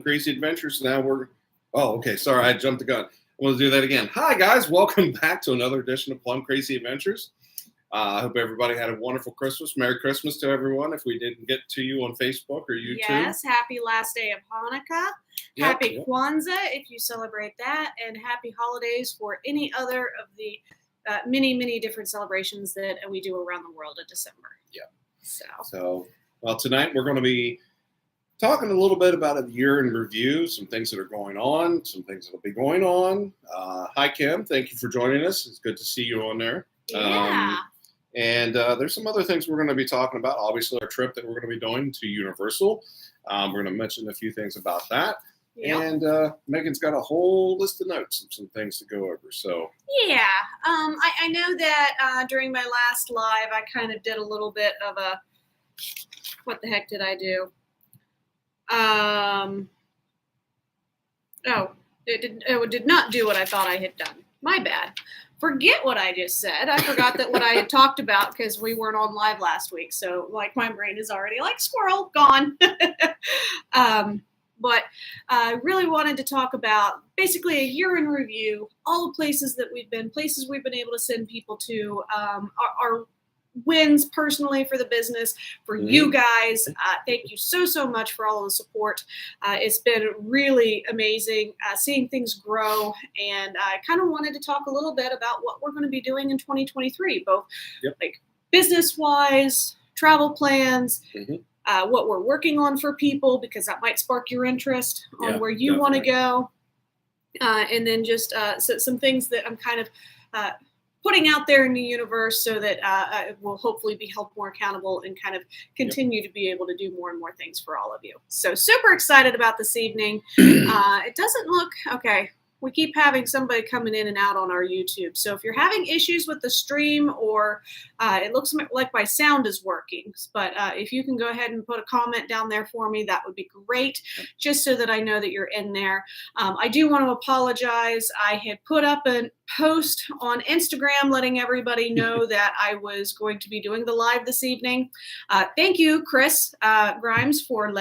Crazy Adventures. Now oh, okay. Sorry, I jumped the gun. I want to do that again. Hi, guys. Welcome back to another edition of Plum Crazy Adventures. I hope everybody had a wonderful Christmas. Merry Christmas to everyone. If we didn't get to you on Facebook or YouTube. Yes, happy last day of Hanukkah. Happy Kwanzaa if you celebrate that. And happy holidays for any other of the many different celebrations that we do around the world in December. Yeah. So, well, tonight we're going to be talking a little bit about a year in review, some things that are going on, some things that will be going on. Hi, Kim. Thank you for joining us. It's good to see you on there. Yeah. And there's some other things we're going to be talking about. Obviously, our trip that we're going to be doing to Universal. We're going to mention a few things about that. Yep. And Megan's got a whole list of notes and some things to go over. So yeah, I know that during my last live, I kind of did a little bit of a, what the heck did I do? It did not do what I thought I had done. My bad. Forget what I just said. I forgot that what I had talked about because we weren't on live last week. So like my brain is already like squirrel gone. But I really wanted to talk about basically a year in review, all the places that we've been, places we've been able to send people to, our wins personally for the business, for you guys. Thank you so much for all of the support. It's been really amazing seeing things grow, and I kind of wanted to talk a little bit about what we're going to be doing in 2023, both like business-wise, travel plans, what we're working on for people, because that might spark your interest on where you want to go, and then just some things that I'm kind of putting out there in the universe so that it will hopefully be held more accountable and kind of continue to be able to do more and more things for all of you. So super excited about this evening. It doesn't look, okay, we keep having somebody coming in and out on our YouTube. So if you're having issues with the stream, or it looks like my sound is working, but if you can go ahead and put a comment down there for me, that would be great, just so that I know that you're in there. I do want to apologize. I had put up a post on Instagram letting everybody know that I was going to be doing the live this evening. Thank you, Chris Grimes, for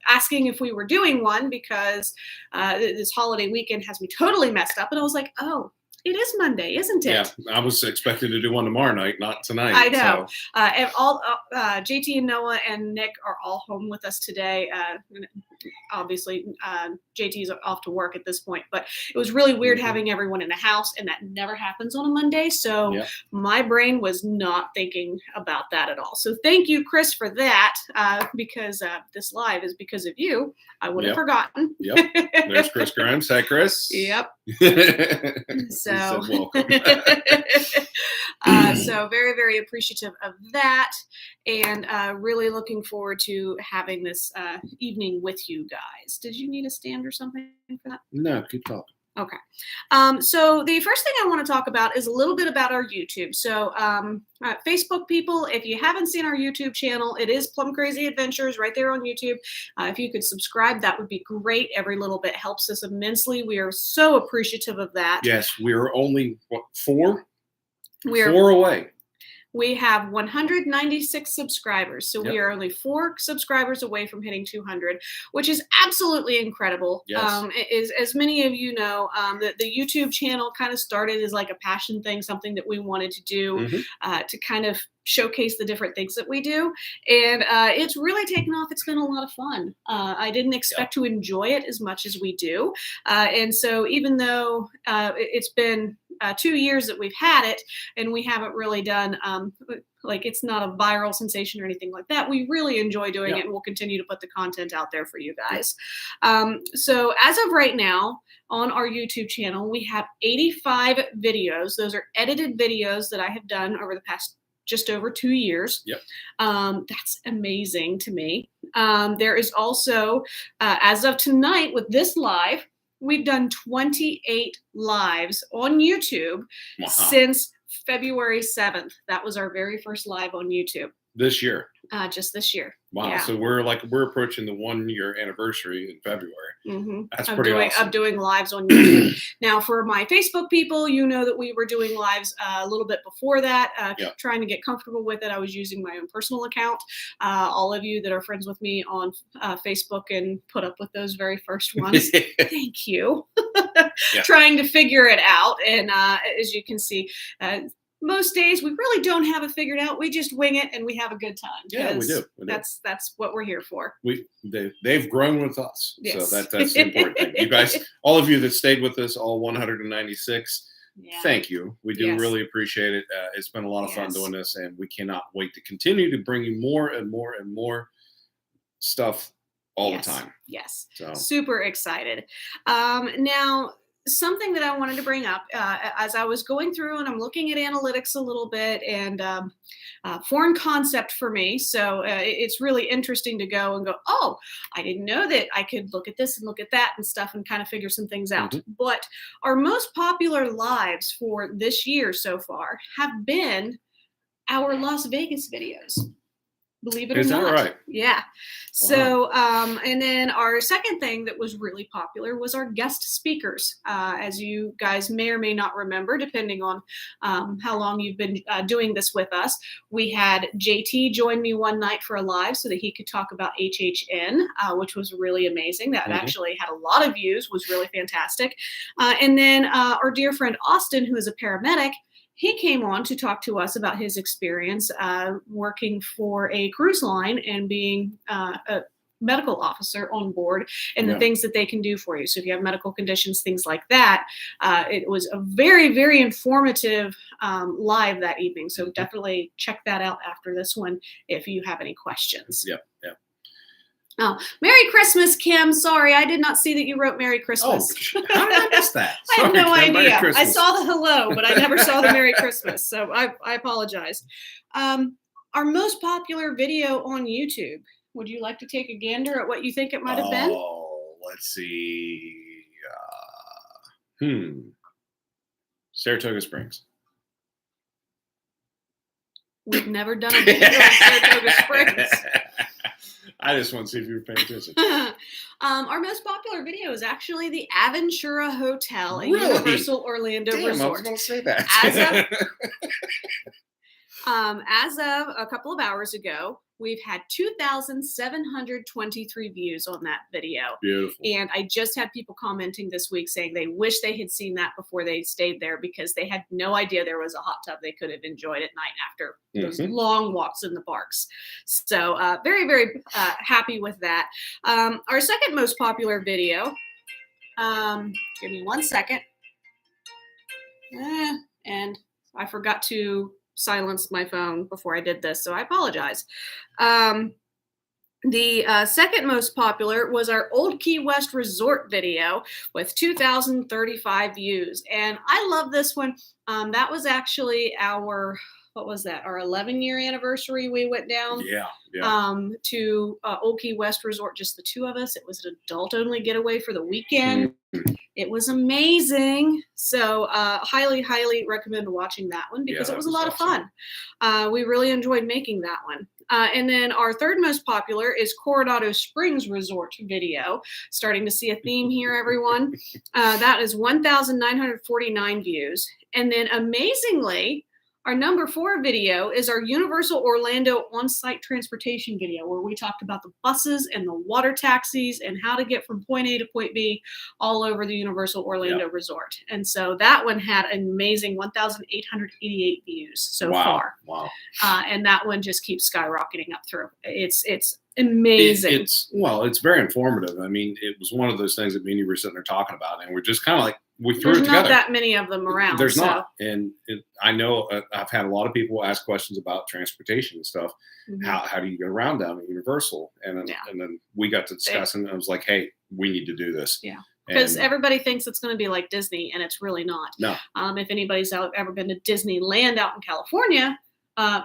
asking if we were doing one, because this holiday weekend has me totally messed up. And I was like, oh, it is Monday, isn't it? Yeah, I was expecting to do one tomorrow night, not tonight. I know. So. And all JT and Noah and Nick are all home with us today. Obviously, JT's off to work at this point, but it was really weird having everyone in the house, and that never happens on a Monday. So my brain was not thinking about that at all. So thank you, Chris, for that, because this live is because of you. I would have forgotten. There's Chris Grimes. Hi, Chris. So, welcome. So very appreciative of that, and really looking forward to having this evening with you guys. Did you need a stand or something for that? No, keep talking. Okay. So the first thing I want to talk about is a little bit about our YouTube. So Facebook people, if you haven't seen our YouTube channel, it is Plum Crazy Adventures right there on YouTube. If you could subscribe, that would be great. Every little bit helps us immensely. We are so appreciative of that. Yes, we are only, four? We're 4 away. We have 196 subscribers, so we are only 4 subscribers away from hitting 200, which is absolutely incredible. As many of you know, the YouTube channel kind of started as like a passion thing, something that we wanted to do to kind of showcase the different things that we do, and it's really taken off. It's been a lot of fun. I didn't expect to enjoy it as much as we do, and so even though it's been 2 years that we've had it, and we haven't really done like, it's not a viral sensation or anything like that, we really enjoy doing it, and we'll continue to put the content out there for you guys. So as of right now on our YouTube channel, we have 85 videos. Those are edited videos that I have done over the past just over 2 years. That's amazing to me. There is also, as of tonight with this live, we've done 28 lives on YouTube since February 7th. That was our very first live on YouTube. This year? Just this year. Wow. Yeah. So we're approaching the 1 year anniversary in February. That's I'm pretty awesome. I'm doing lives on YouTube. Now, for my Facebook people, you know that we were doing lives a little bit before that, trying to get comfortable with it. I was using my own personal account. All of you that are friends with me on Facebook and put up with those very first ones, thank you. Trying to figure it out. And as you can see, most days we really don't have it figured out. We just wing it and we have a good time. Yeah, we do. That's what we're here for. They've grown with us. Yes. So that's the important thing. You guys, all of you that stayed with us, all 196, thank you. We do really appreciate it. It's been a lot of fun doing this, and we cannot wait to continue to bring you more and more and more stuff all the time. Yes. So super excited. Now, something that I wanted to bring up as I was going through and I'm looking at analytics a little bit and foreign concept for me. So it's really interesting to go and go, oh, I didn't know that I could look at this and look at that and stuff and kind of figure some things out. But our most popular lives for this year so far have been our Las Vegas videos. Believe it or not. Is that right? Yeah. Wow. So, and then our second thing that was really popular was our guest speakers. As you guys may or may not remember, depending on how long you've been doing this with us, we had JT join me one night for a live so that he could talk about HHN, which was really amazing. That actually had a lot of views, was really fantastic. And then our dear friend Austin, who is a paramedic, he came on to talk to us about his experience working for a cruise line and being a medical officer on board and the things that they can do for you. So if you have medical conditions, things like that, it was a very, very informative live that evening. So definitely check that out after this one if you have any questions. Yep. Oh, Merry Christmas, Kim. Sorry, I did not see that you wrote Merry Christmas. Oh, how did I miss that? I have no idea. I saw the hello, but I never saw the Merry Christmas. So I apologize. Our most popular video on YouTube. Would you like to take a gander at what you think it might have been? Oh, let's see. Saratoga Springs. We've never done a video on Saratoga Springs. I just want to see if you were paying attention. Our most popular video is actually the Aventura Hotel at Universal Orlando Resort. I was going to say that. As of a couple of hours ago, we've had 2,723 views on that video. Beautiful. And I just had people commenting this week saying they wish they had seen that before they stayed there because they had no idea there was a hot tub they could have enjoyed at night after those long walks in the parks. So very, very happy with that. Our second most popular video, give me 1 second. And I forgot to silence my phone before I did this, so I apologize. The second most popular was our Old Key West Resort video with 2,035 views. And I love this one. That was actually our, what was that? Our 11-year anniversary. We went down to Old Key West Resort, just the two of us. It was an adult-only getaway for the weekend. It was amazing. So highly, highly recommend watching that one because it was a lot of fun. We really enjoyed making that one. And then our third most popular is Coronado Springs Resort video. Starting to see a theme here, everyone. That is 1,949 views. And then amazingly, our number 4 video is our Universal Orlando on-site transportation video, where we talked about the buses and the water taxis and how to get from point A to point B all over the Universal Orlando Resort. And so that one had an amazing 1,888 views so far. Wow. And that one just keeps skyrocketing up through. It's amazing. It's very informative. I mean, it was one of those things that me and you were sitting there talking about, and we're just kind of like, we threw it together. There's not that many of them around. There's not. And I know I've had a lot of people ask questions about transportation and stuff. How do you get around down at Universal? And then we got to discussing, and I was like, hey, we need to do this. Yeah. Because everybody thinks it's going to be like Disney, and it's really not. No. If anybody's ever been to Disneyland out in California,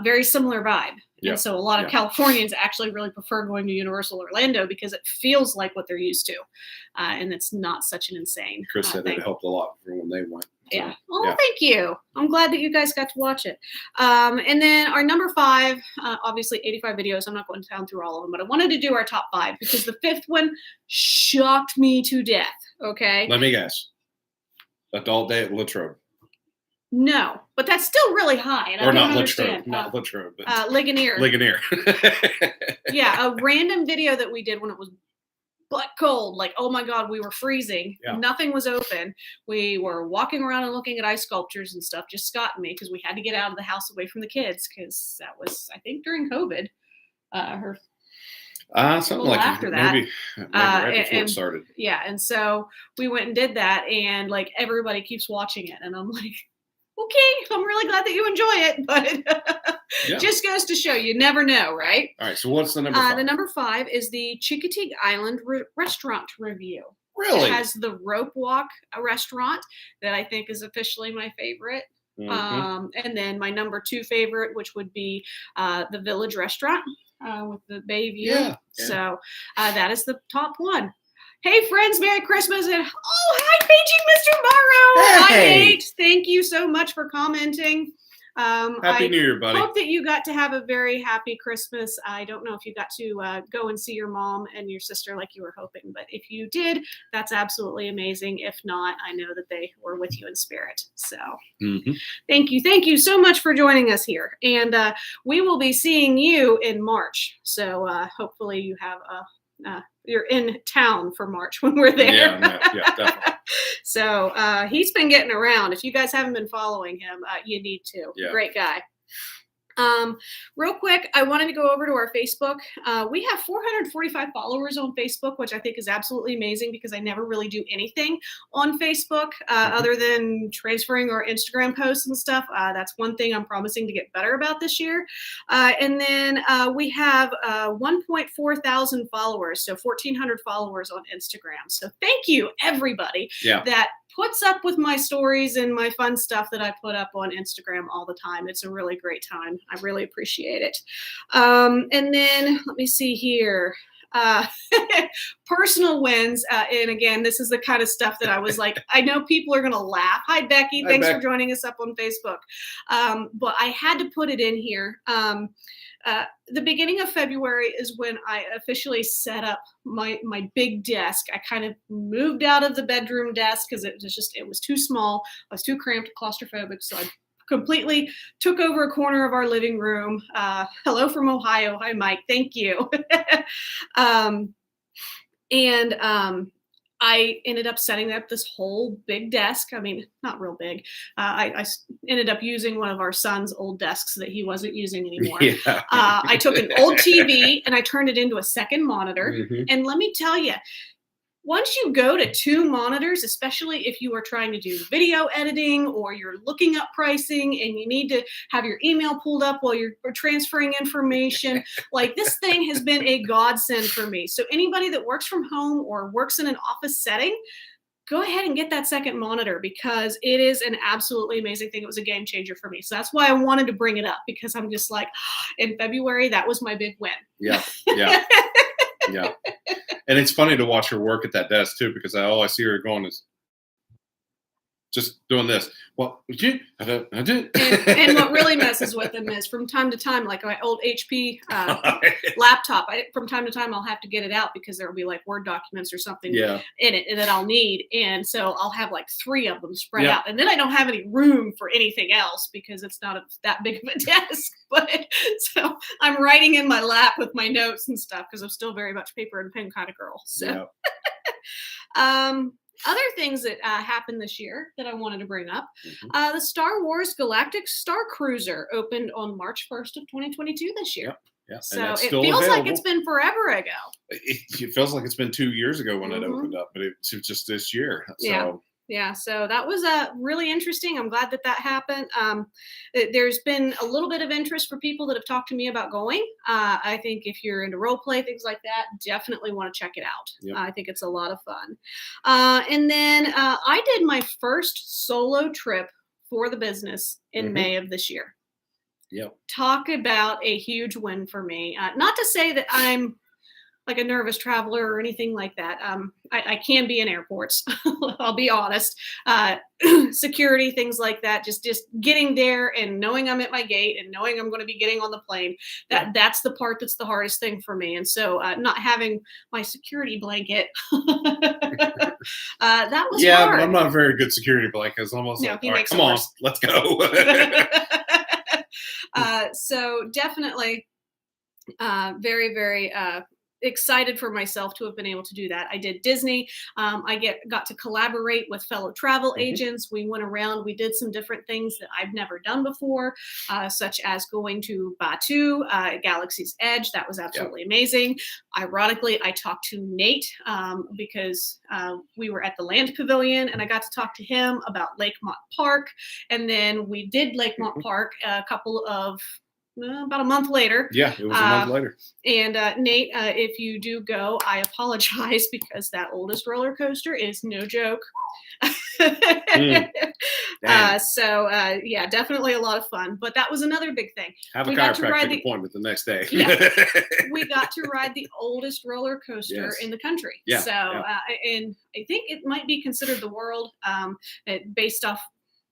very similar vibe. And so a lot of Californians actually really prefer going to Universal Orlando because it feels like what they're used to. And it's not such an insane Chris said thing. it helped a lot for when they went. So, Yeah. Oh, thank you. I'm glad that you guys got to watch it. And then our number 5, obviously 85 videos. I'm not going down through all of them, but I wanted to do our top 5 because the 5th one shocked me to death. Okay. Let me guess. Adult Day at Latrobe. No, but that's still really high. And Or I not don't understand. Latrobe. Not Latrobe. But Ligonier. Ligonier. Yeah. A random video that we did when it was butt cold, like, oh my God, we were freezing. Yeah. Nothing was open. We were walking around and looking at ice sculptures and stuff, just Scott and me, because we had to get out of the house away from the kids, because that was, I think, during COVID. Something like after that. Maybe right before it started. Yeah, and so we went and did that, and like everybody keeps watching it, and I'm like, okay, I'm really glad that you enjoy it, but just goes to show you never know, right? All right, so what's the number 5? The number 5 is the Chincoteague Island restaurant review. Really? It has the Rope Walk restaurant that I think is officially my favorite. Mm-hmm. And then my number 2 favorite, which would be the Village restaurant with the bay view. Yeah. So that is the top 1. Hey, friends, Merry Christmas. And hi, Paging Mr. Morrow. Hi, Nate. Thank you so much for commenting. Happy New Year, buddy. I hope that you got to have a very happy Christmas. I don't know if you got to go and see your mom and your sister like you were hoping, but if you did, that's absolutely amazing. If not, I know that they were with you in spirit. So thank you. Thank you so much for joining us here. And we will be seeing you in March. So hopefully you have you're in town for March when we're there. Yeah, definitely. So he's been getting around. If you guys haven't been following him, you need to. Yeah. Great guy. Real quick, I wanted to go over to our Facebook. We have 445 followers on Facebook, which I think is absolutely amazing because I never really do anything on Facebook other than transferring our Instagram posts and stuff. That's one thing I'm promising to get better about this year. And then we have 1.4 thousand followers, so 1,400 followers on Instagram. So thank you, everybody that puts up with my stories and my fun stuff that I put up on Instagram all the time. It's a really great time. I really appreciate it. And then let me see here. Personal wins. And again, this is the kind of stuff that I was like, I know people are going to laugh. Hi, Becky. Thanks for joining us up on Facebook. But I had to put it in here. The beginning of February is when I officially set up my big desk. I kind of moved out of the bedroom desk because it was too small. I was too cramped, claustrophobic. So I completely took over a corner of our living room. Hello from Ohio. Hi, Mike. Thank you. I ended up setting up this whole big desk. I mean, not real big. I ended up using one of our son's old desks that he wasn't using anymore. I took an old TV and I turned it into a second monitor. And let me tell you, once you go to 2 monitors, especially if you are trying to do video editing or you're looking up pricing and you need to have your email pulled up while you're transferring information, like this thing has been a godsend for me. So anybody that works from home or works in an office setting, go ahead and get that second monitor because it is an absolutely amazing thing. It was a game changer for me. So that's why I wanted to bring it up because I'm just like, in February, that was my big win. Yeah. And it's funny to watch her work at that desk too, because all I see her going is just doing this. Well, I did. And what really messes with them is from time to time, like my old HP laptop, from time to time I'll have to get it out because there will be like Word documents or something in it that I'll need. And so I'll have like 3 of them spread out. And then I don't have any room for anything else because it's not that big of a desk. But so I'm writing in my lap with my notes and stuff because I'm still very much paper and pen kind of girl. So other things that happened this year that I wanted to bring up. The Star Wars Galactic Star Cruiser opened on March 1st of 2022 this year. So it feels like it's been forever ago. It feels like it's been 2 years ago when it opened up, but it's just this year. So. Yeah, so that was really interesting. I'm glad that happened. There's been a little bit of interest for people that have talked to me about going. I think if you're into role play, things like that, definitely want to check it out. I think it's a lot of fun. And then I did my first solo trip for the business in May of this year. Talk about a huge win for me. Not to say that I'm like a nervous traveler or anything like that. I can be in airports. I'll be honest. Security, things like that. Just getting there and knowing I'm at my gate and knowing I'm going to be getting on the plane. That's the part that's the hardest thing for me. And so not having my security blanket, that was hard. I'm not a very good security blanket. It's almost No, like, he all right, makes come it on, worse. let's go. So definitely very, very excited for myself to have been able to do that. I did Disney. I got to collaborate with fellow travel agents. We went around. We did some different things that I've never done before, such as going to Batu, Galaxy's Edge. That was absolutely amazing. Ironically, I talked to Nate because we were at the Land Pavilion, and I got to talk to him about Lakemont Park. And then we did Lakemont Park about a month later. Yeah, it was a month later. And Nate, if you do go, I apologize because that oldest roller coaster is no joke. Definitely a lot of fun. But that was another big thing. Have a chiropractic appointment the next day. We got to ride the oldest roller coaster in the country. Yeah. And I think it might be considered the world based off.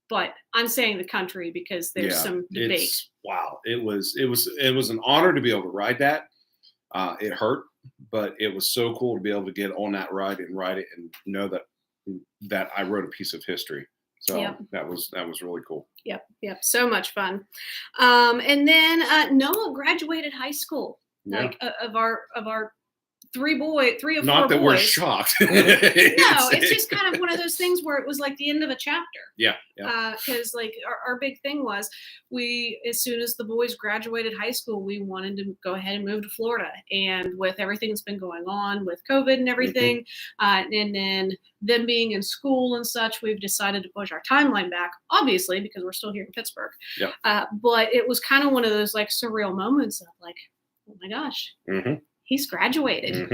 But I'm saying the country because there's some debate. Wow. It was an honor to be able to ride that. It hurt, but it was so cool to be able to get on that ride and ride it and know that I wrote a piece of history. So that was really cool. Yep. So much fun. And then Noah graduated high school. Like of our three or four boys. Not that we're shocked. No, it's just kind of one of those things where it was like the end of a chapter. Yeah. Because like our big thing was as soon as the boys graduated high school, we wanted to go ahead and move to Florida. And with everything that's been going on with COVID and everything, and then them being in school and such, we've decided to push our timeline back, obviously, because we're still here in Pittsburgh. But it was kind of one of those like surreal moments of like, oh my gosh. He's graduated.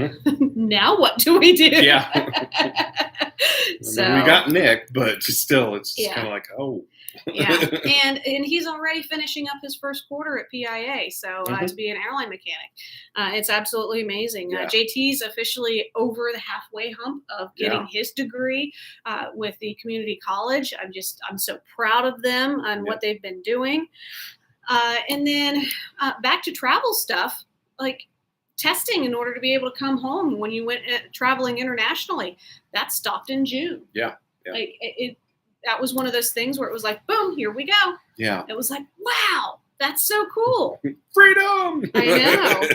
Now what do we do? Yeah. We got Nick, but still, it's kind of like, oh. And he's already finishing up his first quarter at PIA, so to be an airline mechanic, it's absolutely amazing. JT's officially over the halfway hump of getting his degree with the community college. I'm so proud of them and what they've been doing. And then back to travel stuff, like testing in order to be able to come home when you went traveling internationally, that stopped in June. Like that was one of those things where it was like, boom, here we go. It was like, wow, that's so cool. Freedom. I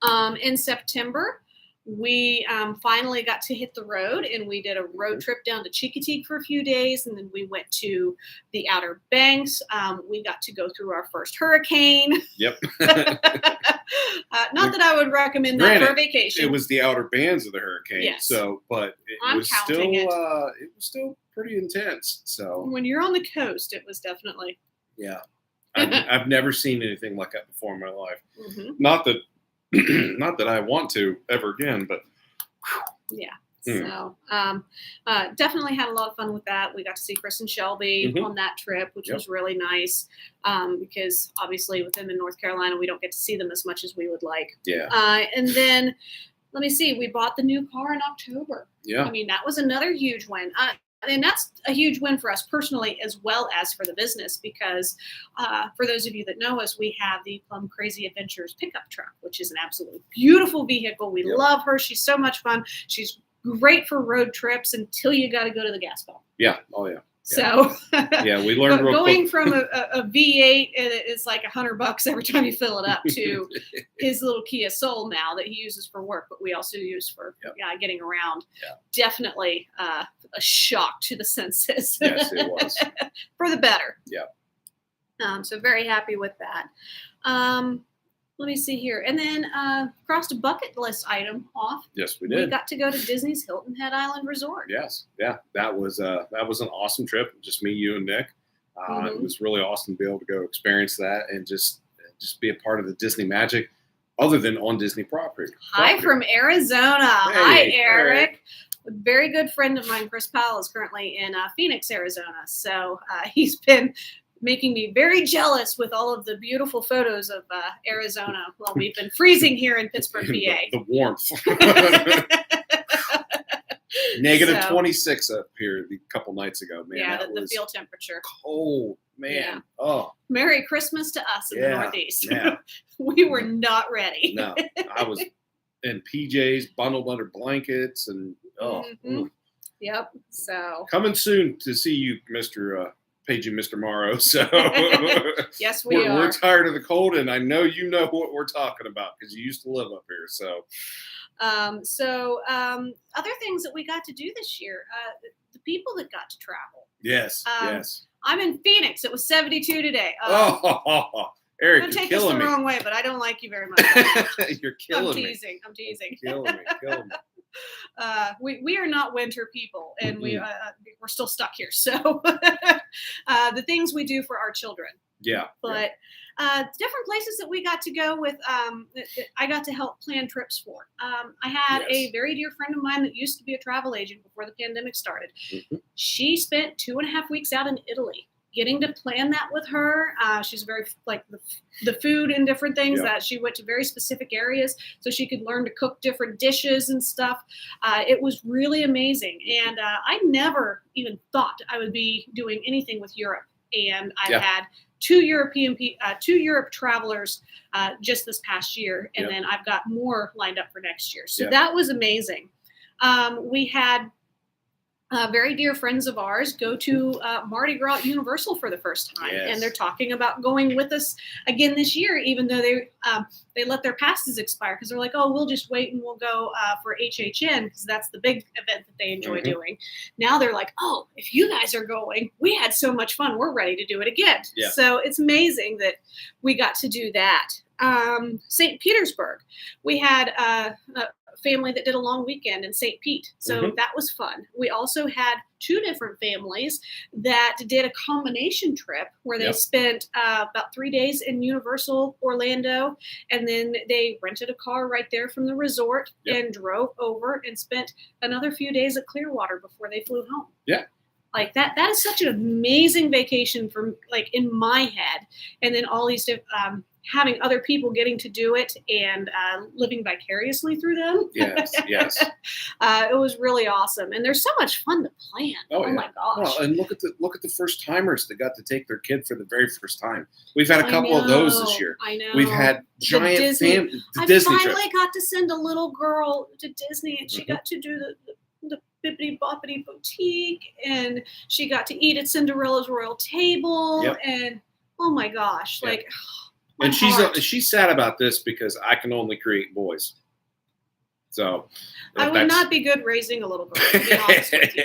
know. In September, we finally got to hit the road, and we did a road trip down to Chicoteague for a few days, and then we went to the Outer Banks. We got to go through our first hurricane. Not that I would recommend that for a vacation. It was the outer bands of the hurricane, but it was still pretty intense. So when you're on the coast, it was definitely I've never seen anything like that before in my life. Not that I want to ever again, but So definitely had a lot of fun with that. We got to see Chris and Shelby on that trip, which was really nice because obviously with them in North Carolina, we don't get to see them as much as we would like. And then let me see, we bought the new car in October. I mean, that was another huge win. And that's a huge win for us personally, as well as for the business, because for those of you that know us, we have the Plum Crazy Adventures pickup truck, which is an absolutely beautiful vehicle. We love her. She's so much fun. She's great for road trips until you got to go to the gas pump. So we learned going from a V8 and it's like $100 every time you fill it up to his little Kia Soul now that he uses for work, but we also use for getting around. Definitely a shock to the senses. Yes, it was for the better. So very happy with that. Let me see here. And then crossed a bucket list item off. Yes, we did. We got to go to Disney's Hilton Head Island Resort. Yes. Yeah. That was an awesome trip. Just me, you, and Nick. It was really awesome to be able to go experience that and just be a part of the Disney magic other than on Disney property. Hi from Arizona. Hey, hi, Eric. A very good friend of mine, Chris Powell, is currently in Phoenix, Arizona. So he's been making me very jealous with all of the beautiful photos of Arizona. Well, we've been freezing here in Pittsburgh, PA. The warmth. Negative So, 26 up here a couple nights ago, man. yeah, that the was field temperature. cold, man. Yeah. Oh, Merry Christmas to us in the Yeah, Northeast. yeah. We were not ready. no. I was in PJs, bundled under blankets, and Mhm. Yep. So, coming soon to see you, Mr. Pagey, Mr. Morrow. So yes, we we're are. tired of the cold, and I know you know what we're talking about because you used to live up here. So Other things that we got to do this year, the people that got to travel. yes, yes. I'm in Phoenix. It was 72 today. Eric, don't you're take this the killing me. wrong way, but I don't like you very much. You're killing me. I'm teasing. Killing me. We are not winter people, and we're still stuck here. So the things we do for our children. Yeah. But different places that we got to go with, that I got to help plan trips for. I had a very dear friend of mine that used to be a travel agent before the pandemic started. Mm-hmm. She spent 2.5 weeks out in Italy. Getting to plan that with her. She's very like the food and different things that she went to very specific areas so she could learn to cook different dishes and stuff. It was really amazing. And I never even thought I would be doing anything with Europe. And I've had two Europe travelers just this past year. And then I've got more lined up for next year. So that was amazing. We had very dear friends of ours go to Mardi Gras at Universal for the first time, and they're talking about going with us again this year, even though they let their passes expire because they're like, oh, we'll just wait and we'll go for HHN because that's the big event that they enjoy doing. Now they're like, oh, if you guys are going, we had so much fun, we're ready to do it again. Yeah. So it's amazing that we got to do that. St. Petersburg, we had a family that did a long weekend in St. Pete. So that was fun. We also had two different families that did a combination trip where they spent about 3 days in Universal Orlando, and then they rented a car right there from the resort and drove over and spent another few days at Clearwater before they flew home. Yeah. Like that is such an amazing vacation from like in my head. And then all these having other people getting to do it and living vicariously through them. Yes. It was really awesome. And there's so much fun to plan. Oh my gosh. Well, and look at the first timers that got to take their kid for the very first time. We've had a couple of those this year. I know. We've had giant Disney I finally got to send a little girl to Disney, and she got to do the Bippity Boppity Boutique, and she got to eat at Cinderella's Royal Table, and oh my gosh, like. And she's sad about this because I can only create boys. So I would not be good raising a little girl, to be honest with you.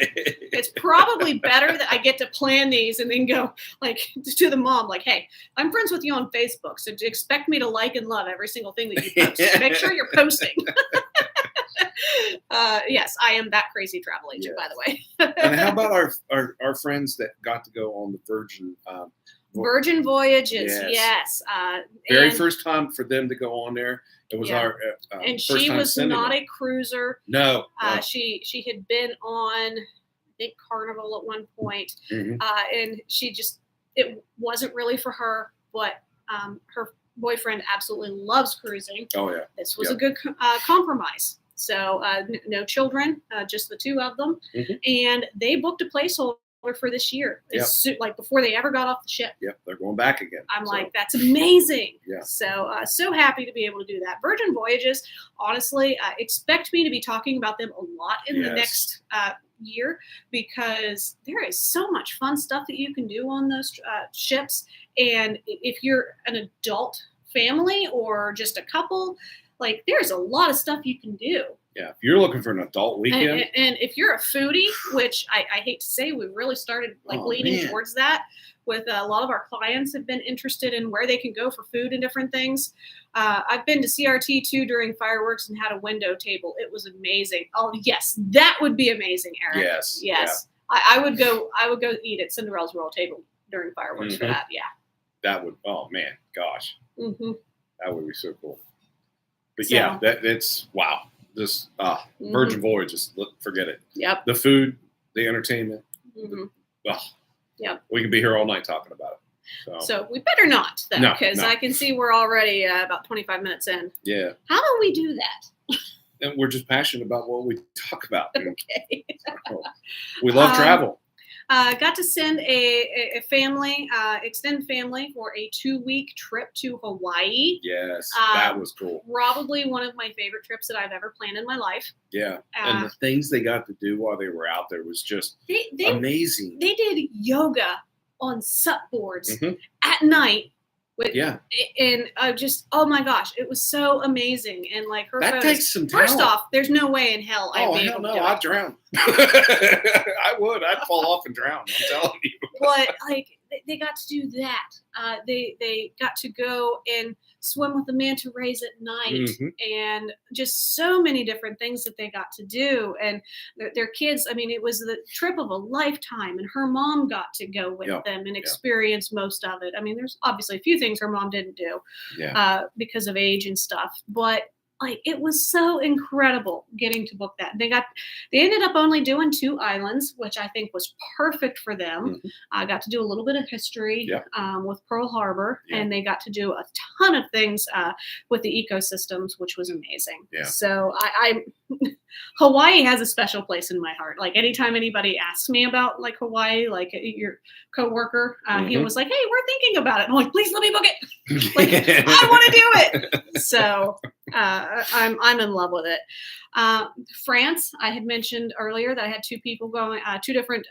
It's probably better that I get to plan these and then go like to the mom, like, hey, I'm friends with you on Facebook, so expect me to like and love every single thing that you post. Make sure you're posting. Yes, I am that crazy travel agent, by the way. And how about our friends that got to go on the Virgin Voyages, yes. Very first time for them to go on there. It was our and first she time was not them. a cruiser. No, she had been on, I think, Carnival at one point, and it wasn't really for her. But her boyfriend absolutely loves cruising. Oh yeah, this was a good compromise. So no children, just the two of them, and they booked a placeholder for this year. Like before they ever got off the ship. Yep, they're going back again. I'm like, that's amazing. Yeah. So happy to be able to do that. Virgin Voyages, honestly, expect me to be talking about them a lot in the next year because there is so much fun stuff that you can do on those ships. And if you're an adult family or just a couple, like there's a lot of stuff you can do. Yeah, if you're looking for an adult weekend. And if you're a foodie, which I hate to say, we really started leaning towards that with a lot of our clients have been interested in where they can go for food and different things. I've been to CRT2 during fireworks and had a window table. It was amazing. Oh, yes, that would be amazing, Eric. Yes. Yeah. I would go eat at Cinderella's Royal Table during fireworks for that. Yeah. That would, oh man, gosh. That would be so cool. But it's wow. Just Virgin Voyages, forget it. The food, the entertainment. We could be here all night talking about So we better not, though, No, because no. I can see we're already about 25 minutes in. Yeah. How do we do that? And we're just passionate about what we talk about. Okay. We love travel. Got to send a family, extended family, for a 2-week trip to Hawaii. Yes, that was cool. Probably one of my favorite trips that I've ever planned in my life. Yeah, and the things they got to do while they were out there was just amazing. They did yoga on sup boards at night. And just, oh my gosh, it was so amazing. And like her that photos, takes some talent. First off, there's no way in hell I'd be able to do it. I'd drown. I would. I'd fall off and drown. I'm telling you. But like they got to do that. They got to go and swim with the manta rays at night, and just so many different things that they got to do. And their kids, I mean, it was the trip of a lifetime, and her mom got to go with them and experience most of it. I mean, there's obviously a few things her mom didn't do because of age and stuff, but like it was so incredible getting to book that. They ended up only doing 2 islands, which I think was perfect for them. I got to do a little bit of history with Pearl Harbor, and they got to do a ton of things with the ecosystems, which was amazing. So I Hawaii has a special place in my heart. Like anytime anybody asks me about like Hawaii, like your coworker, he was like, "Hey, we're thinking about it." I'm like, "Please let me book it. Like, I want to do it." So I'm in love with it. France, I had mentioned earlier that I had 2 people going, 2 different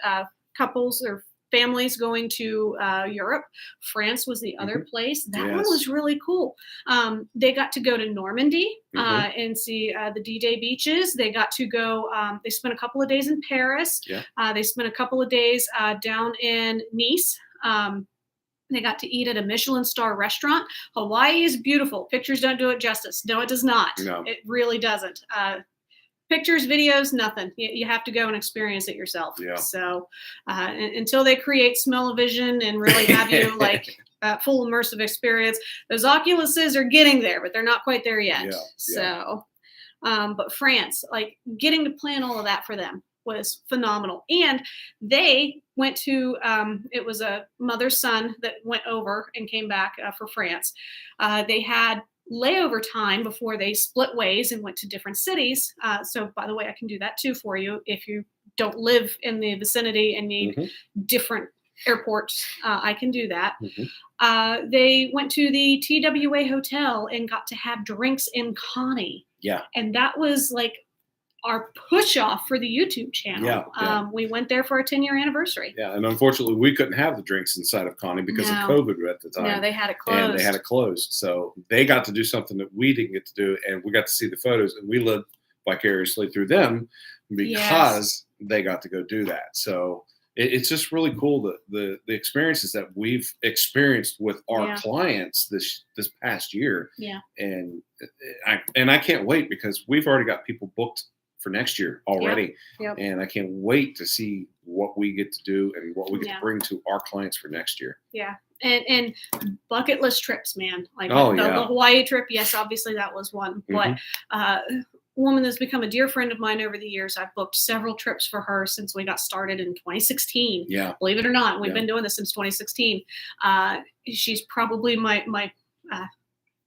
couples or families going to Europe. France was the other place. That one was really cool. They got to go to Normandy and see the D-Day beaches. They got to go, they spent a couple of days in Paris. They spent a couple of days down in Nice. They got to eat at a Michelin star restaurant. Hawaii is beautiful. Pictures don't do it justice. No, it does not. No. It really doesn't. Pictures, videos, nothing. You have to go and experience it yourself. So until they create smell-o-vision and really have you like full immersive experience, those Oculuses are getting there, but they're not quite there yet. So, but France, like getting to plan all of that for them was phenomenal. And they went to, it was a mother-son that went over and came back for France. They had layover time before they split ways and went to different cities. So by the way, I can do that too for you. If you don't live in the vicinity and need different airports, I can do that. They went to the TWA hotel and got to have drinks in Connie. And that was like our push off for the YouTube channel. We went there for our 10-year anniversary. And unfortunately, we couldn't have the drinks inside of Connie because of COVID at the time. No, they had it closed. So they got to do something that we didn't get to do, and we got to see the photos, and we lived vicariously through them because they got to go do that. So it's just really cool that the experiences that we've experienced with our clients this past year. And I can't wait because we've already got people booked for next year already. And I can't wait to see what we get to do and what we get to bring to our clients for next year. And bucket list trips, man. Like the Hawaii trip, yes, obviously that was one. But a woman that's become a dear friend of mine over the years, I've booked several trips for her since we got started in 2016. Believe it or not, we've been doing this since 2016. She's probably my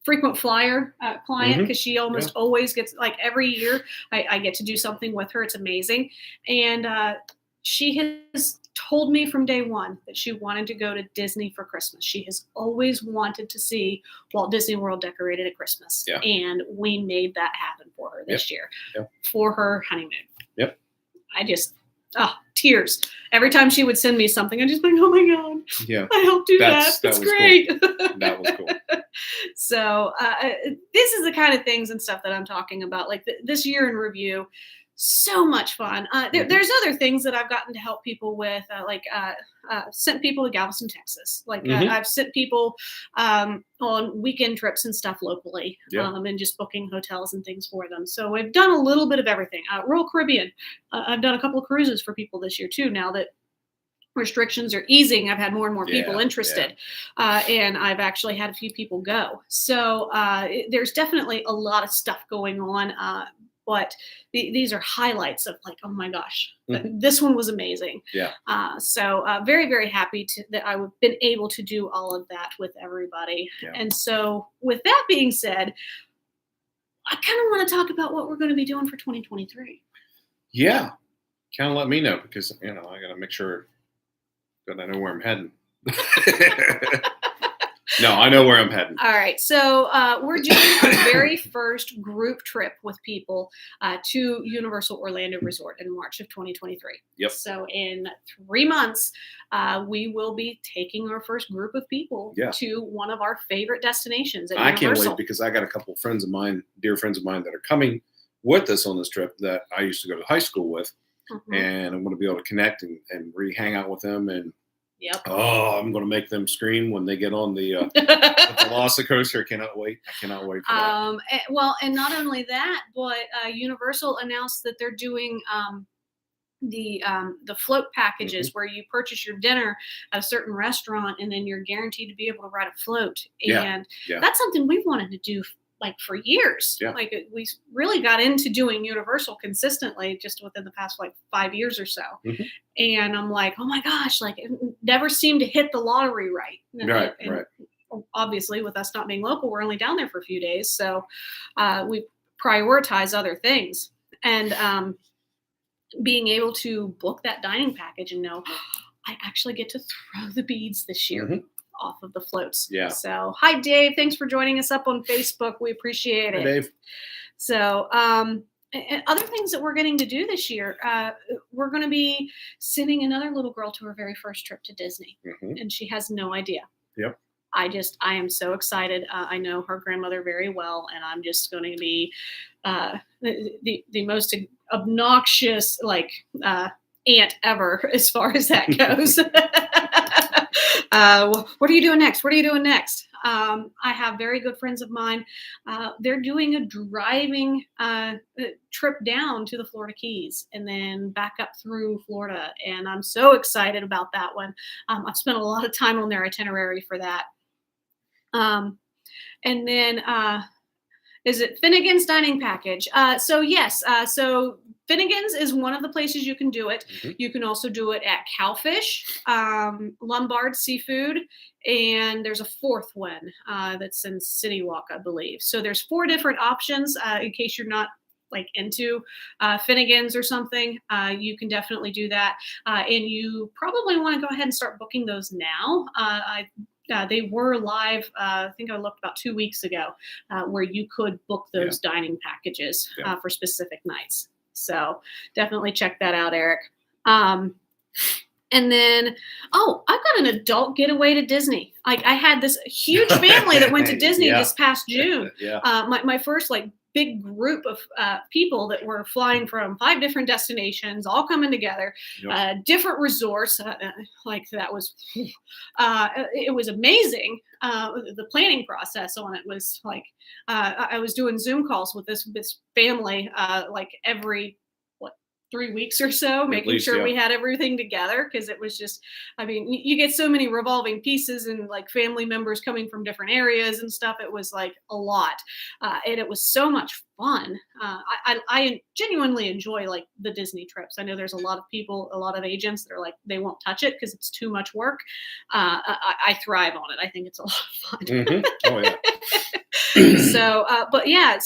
frequent flyer client because she almost always gets, like every year I get to do something with her. It's amazing. And she has told me from day one that she wanted to go to Disney for Christmas. She has always wanted to see Walt Disney World decorated at Christmas. And we made that happen for her this year for her honeymoon. I just, tears. Every time she would send me something, I just like, oh my God, I helped do that. That's great. Cool. That was cool. So this is the kind of things and stuff that I'm talking about. Like this year in review, so much fun. There's other things that I've gotten to help people with, sent people to Galveston, Texas. Like I've sent people on weekend trips and stuff locally, and just booking hotels and things for them. So I've done a little bit of everything. Royal Caribbean, I've done a couple of cruises for people this year too. Now that restrictions are easing, I've had more and more people interested, and I've actually had a few people go. So there's definitely a lot of stuff going on. but these are highlights of like, oh my gosh, Mhm. this one was amazing. Yeah. So very, very happy that I've been able to do all of that with everybody. Yeah. And so with that being said, I kind of want to talk about what we're going to be doing for 2023. Yeah. Kind of let me know because, I got to make sure that I know where I'm heading. No, I know where I'm heading. All right. So we're doing our very first group trip with people to Universal Orlando Resort in March of 2023. Yep. So in 3 months, we will be taking our first group of people to one of our favorite destinations at Universal. I can't wait because I got a couple of friends of mine, dear friends of mine that are coming with us on this trip that I used to go to high school with. Mm-hmm. And I'm going to be able to connect and hang out with them. And I'm going to make them scream when they get on the Velocicoaster. I cannot wait. I cannot wait for that. Well, and not only that, but Universal announced that they're doing the float packages where you purchase your dinner at a certain restaurant and then you're guaranteed to be able to ride a float. And that's something we've wanted to do like for years. Like we really got into doing Universal consistently just within the past like 5 years or so. And I'm like, oh my gosh, like it never seemed to hit the lottery right. And obviously with us not being local, we're only down there for a few days. So we prioritize other things. And being able to book that dining package and know I actually get to throw the beads this year. Off of the floats. So hi Dave, thanks for joining us up on Facebook. We appreciate it. Hey, Dave. So and other things that we're getting to do this year, we're going to be sending another little girl to her very first trip to Disney, and she has no idea. I am so excited. I know her grandmother very well, and I'm just going to be the most obnoxious aunt ever as far as that goes. What are you doing next? What are you doing next? I have very good friends of mine. They're doing a driving trip down to the Florida Keys and then back up through Florida. And I'm so excited about that one. I've spent a lot of time on their itinerary for that. And then is it Finnegan's Dining Package? So yes, so Finnegan's is one of the places you can do it. You can also do it at Cowfish, Lombard Seafood, and there's a fourth one that's in City Walk, I believe. So there's 4 different options in case you're not like into Finnegan's or something. You can definitely do that. And you probably want to go ahead and start booking those now. They were live, I think I looked about 2 weeks ago, where you could book those dining packages for specific nights. So definitely check that out, Eric. And then, I've got an adult getaway to Disney. Like I had this huge family that went to Disney this past June. My first big group of people that were flying from 5 different destinations, all coming together, different resorts. That was, it was amazing. The planning process on it was I was doing Zoom calls with this family every 3 weeks or so, making sure we had everything together, because it was just, you get so many revolving pieces and family members coming from different areas and stuff. It was a lot, and it was so much fun. I genuinely enjoy the Disney trips. I know there's a lot of people, a lot of agents that are they won't touch it because it's too much work. I thrive on it. I think it's a lot of fun. Oh yeah. So, but yeah,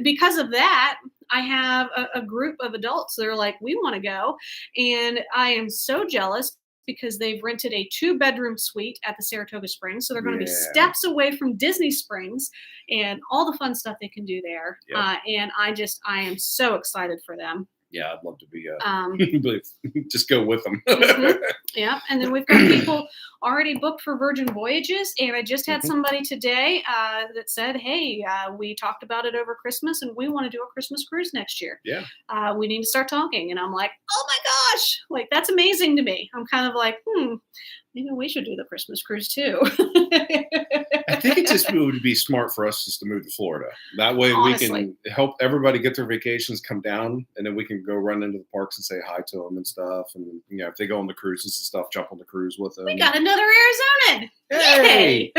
because of that, I have a group of adults that are we want to go. And I am so jealous because they've rented a 2-bedroom suite at the Saratoga Springs. So they're going to be steps away from Disney Springs and all the fun stuff they can do there. And I am so excited for them. Yeah, I'd love to be just go with them. Yeah, and then we've got people already booked for Virgin Voyages, and I just had somebody today that said, "Hey, we talked about it over Christmas, and we want to do a Christmas cruise next year. Yeah, we need to start talking." And I'm like, "Oh my gosh, that's amazing to me." I'm kind of maybe we should do the Christmas cruise too. I think it just would be smart for us just to move to Florida. That way we can help everybody get their vacations, come down, and then we can go run into the parks and say hi to them and stuff. And if they go on the cruises and stuff, jump on the cruise with them. We got another Arizonan. Hey!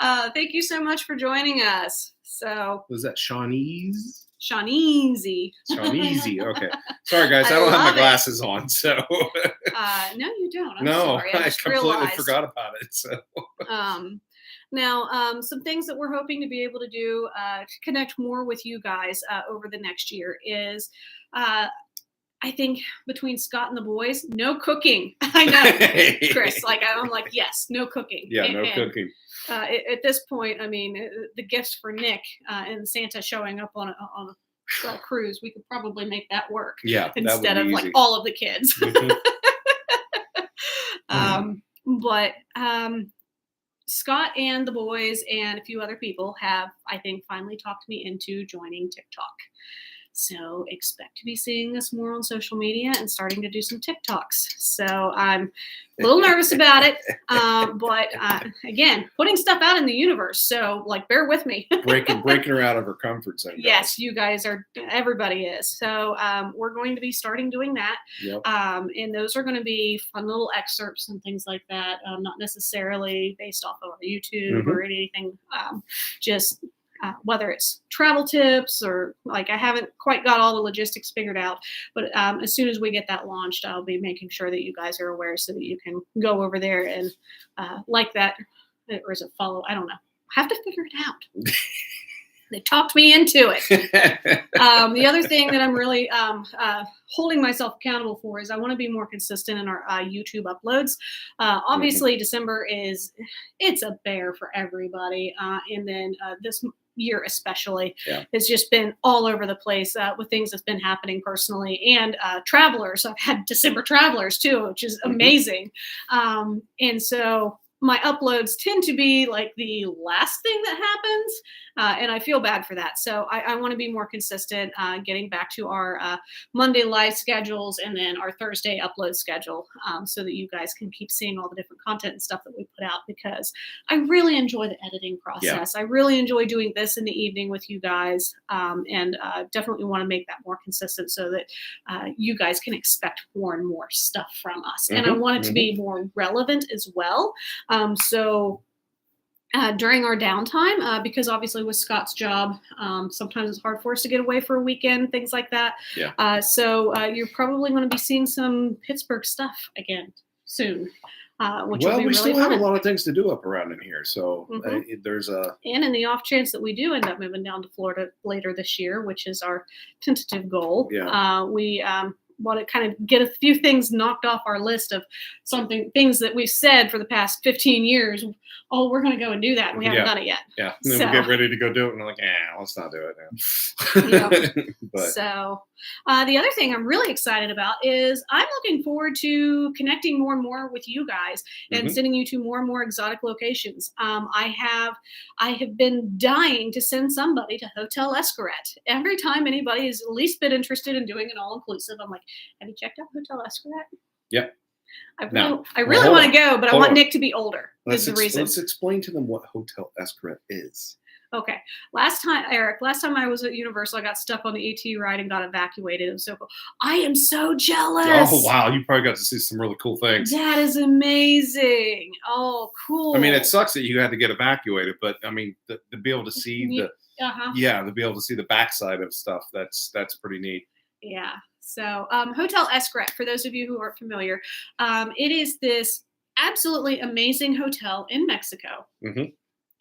Thank you so much for joining us. So was that Shawnee's? Shawneezy. Shawneezy. Okay. Sorry, guys. I don't have my glasses on, so. No, you don't. I'm no, sorry. I just completely realized. forgot about it. So. Now, some things that we're hoping to be able to do to connect more with you guys over the next year is, I think between Scott and the boys, no cooking. I know, Chris. I'm like, yes, no cooking. Yeah, no cooking. At this point, I mean, the gifts for Nick and Santa showing up on a cruise, we could probably make that work. Yeah, instead of easy. like all of the kids. But Scott and the boys and a few other people have, I think, finally talked me into joining TikTok. So expect to be seeing us more on social media and starting to do some TikToks. So I'm a little nervous about it. But again, putting stuff out in the universe. So bear with me. breaking her out of her comfort zone. Guys. Yes, you guys are. Everybody is. So we're going to be starting doing that. Yep. And those are going to be fun little excerpts and things like that. Not necessarily based off of our YouTube or anything. Just whether it's travel tips or I haven't quite got all the logistics figured out, but as soon as we get that launched, I'll be making sure that you guys are aware so that you can go over there and like that, or is it follow? I don't know. I have to figure it out. They talked me into it. The other thing that I'm really holding myself accountable for is I want to be more consistent in our YouTube uploads. Obviously, December it's a bear for everybody. And then this year especially has just been all over the place with things that's been happening personally and travelers. I've had December travelers too, which is amazing. And so my uploads tend to be like the last thing that happens. And I feel bad for that. So I want to be more consistent, getting back to our Monday live schedules and then our Thursday upload schedule so that you guys can keep seeing all the different content and stuff that we put out, because I really enjoy the editing process. I really enjoy doing this in the evening with you guys, and definitely want to make that more consistent so that you guys can expect more and more stuff from us. And I want it to be more relevant as well. So during our downtime, because obviously with Scott's job, sometimes it's hard for us to get away for a weekend, things like that. So you're probably going to be seeing some Pittsburgh stuff again soon. Which will be we really still fun. have a lot of things to do up around in here. So there's a... And in the off chance that we do end up moving down to Florida later this year, which is our tentative goal, we want to kind of get a few things knocked off our list of things that we've said for the past 15 years. Oh, we're going to go and do that. And we haven't done it yet. Yeah. And then we get ready to go do it. And we're like, let's not do it now. But. So the other thing I'm really excited about is I'm looking forward to connecting more and more with you guys and sending you to more and more exotic locations. I have been dying to send somebody to Hotel Escaret. Every time anybody has at least been interested in doing an all-inclusive, I'm like, have you checked out Hotel Escaret? Yep. I really want to go, but I want Nick to be older. Is the reason. Let's explain to them what Hotel Escaret is. Okay. Last time I was at Universal, I got stuck on the AT ride and got evacuated. It was so cool. I am so jealous. Oh, wow. You probably got to see some really cool things. That is amazing. Oh, cool. I mean, it sucks that you had to get evacuated, but I mean, to be able to see to be able to see the backside of stuff, that's pretty neat. Yeah. So Hotel Escaret, for those of you who aren't familiar, it is this absolutely amazing hotel in Mexico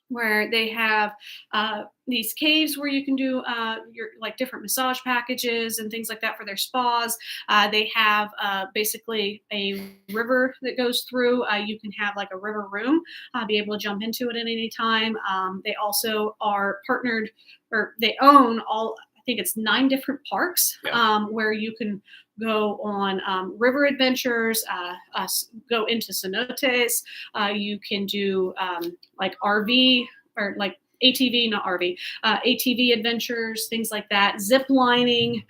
where they have these caves where you can do your different massage packages and things like that for their spas. They have basically a river that goes through. You can have like a river room, be able to jump into it at any time. They also are partnered, or they own all, I think it's 9 different parks where you can go on river adventures, go into cenotes. You can do RV or ATV, not RV, ATV adventures, things like that, zip lining.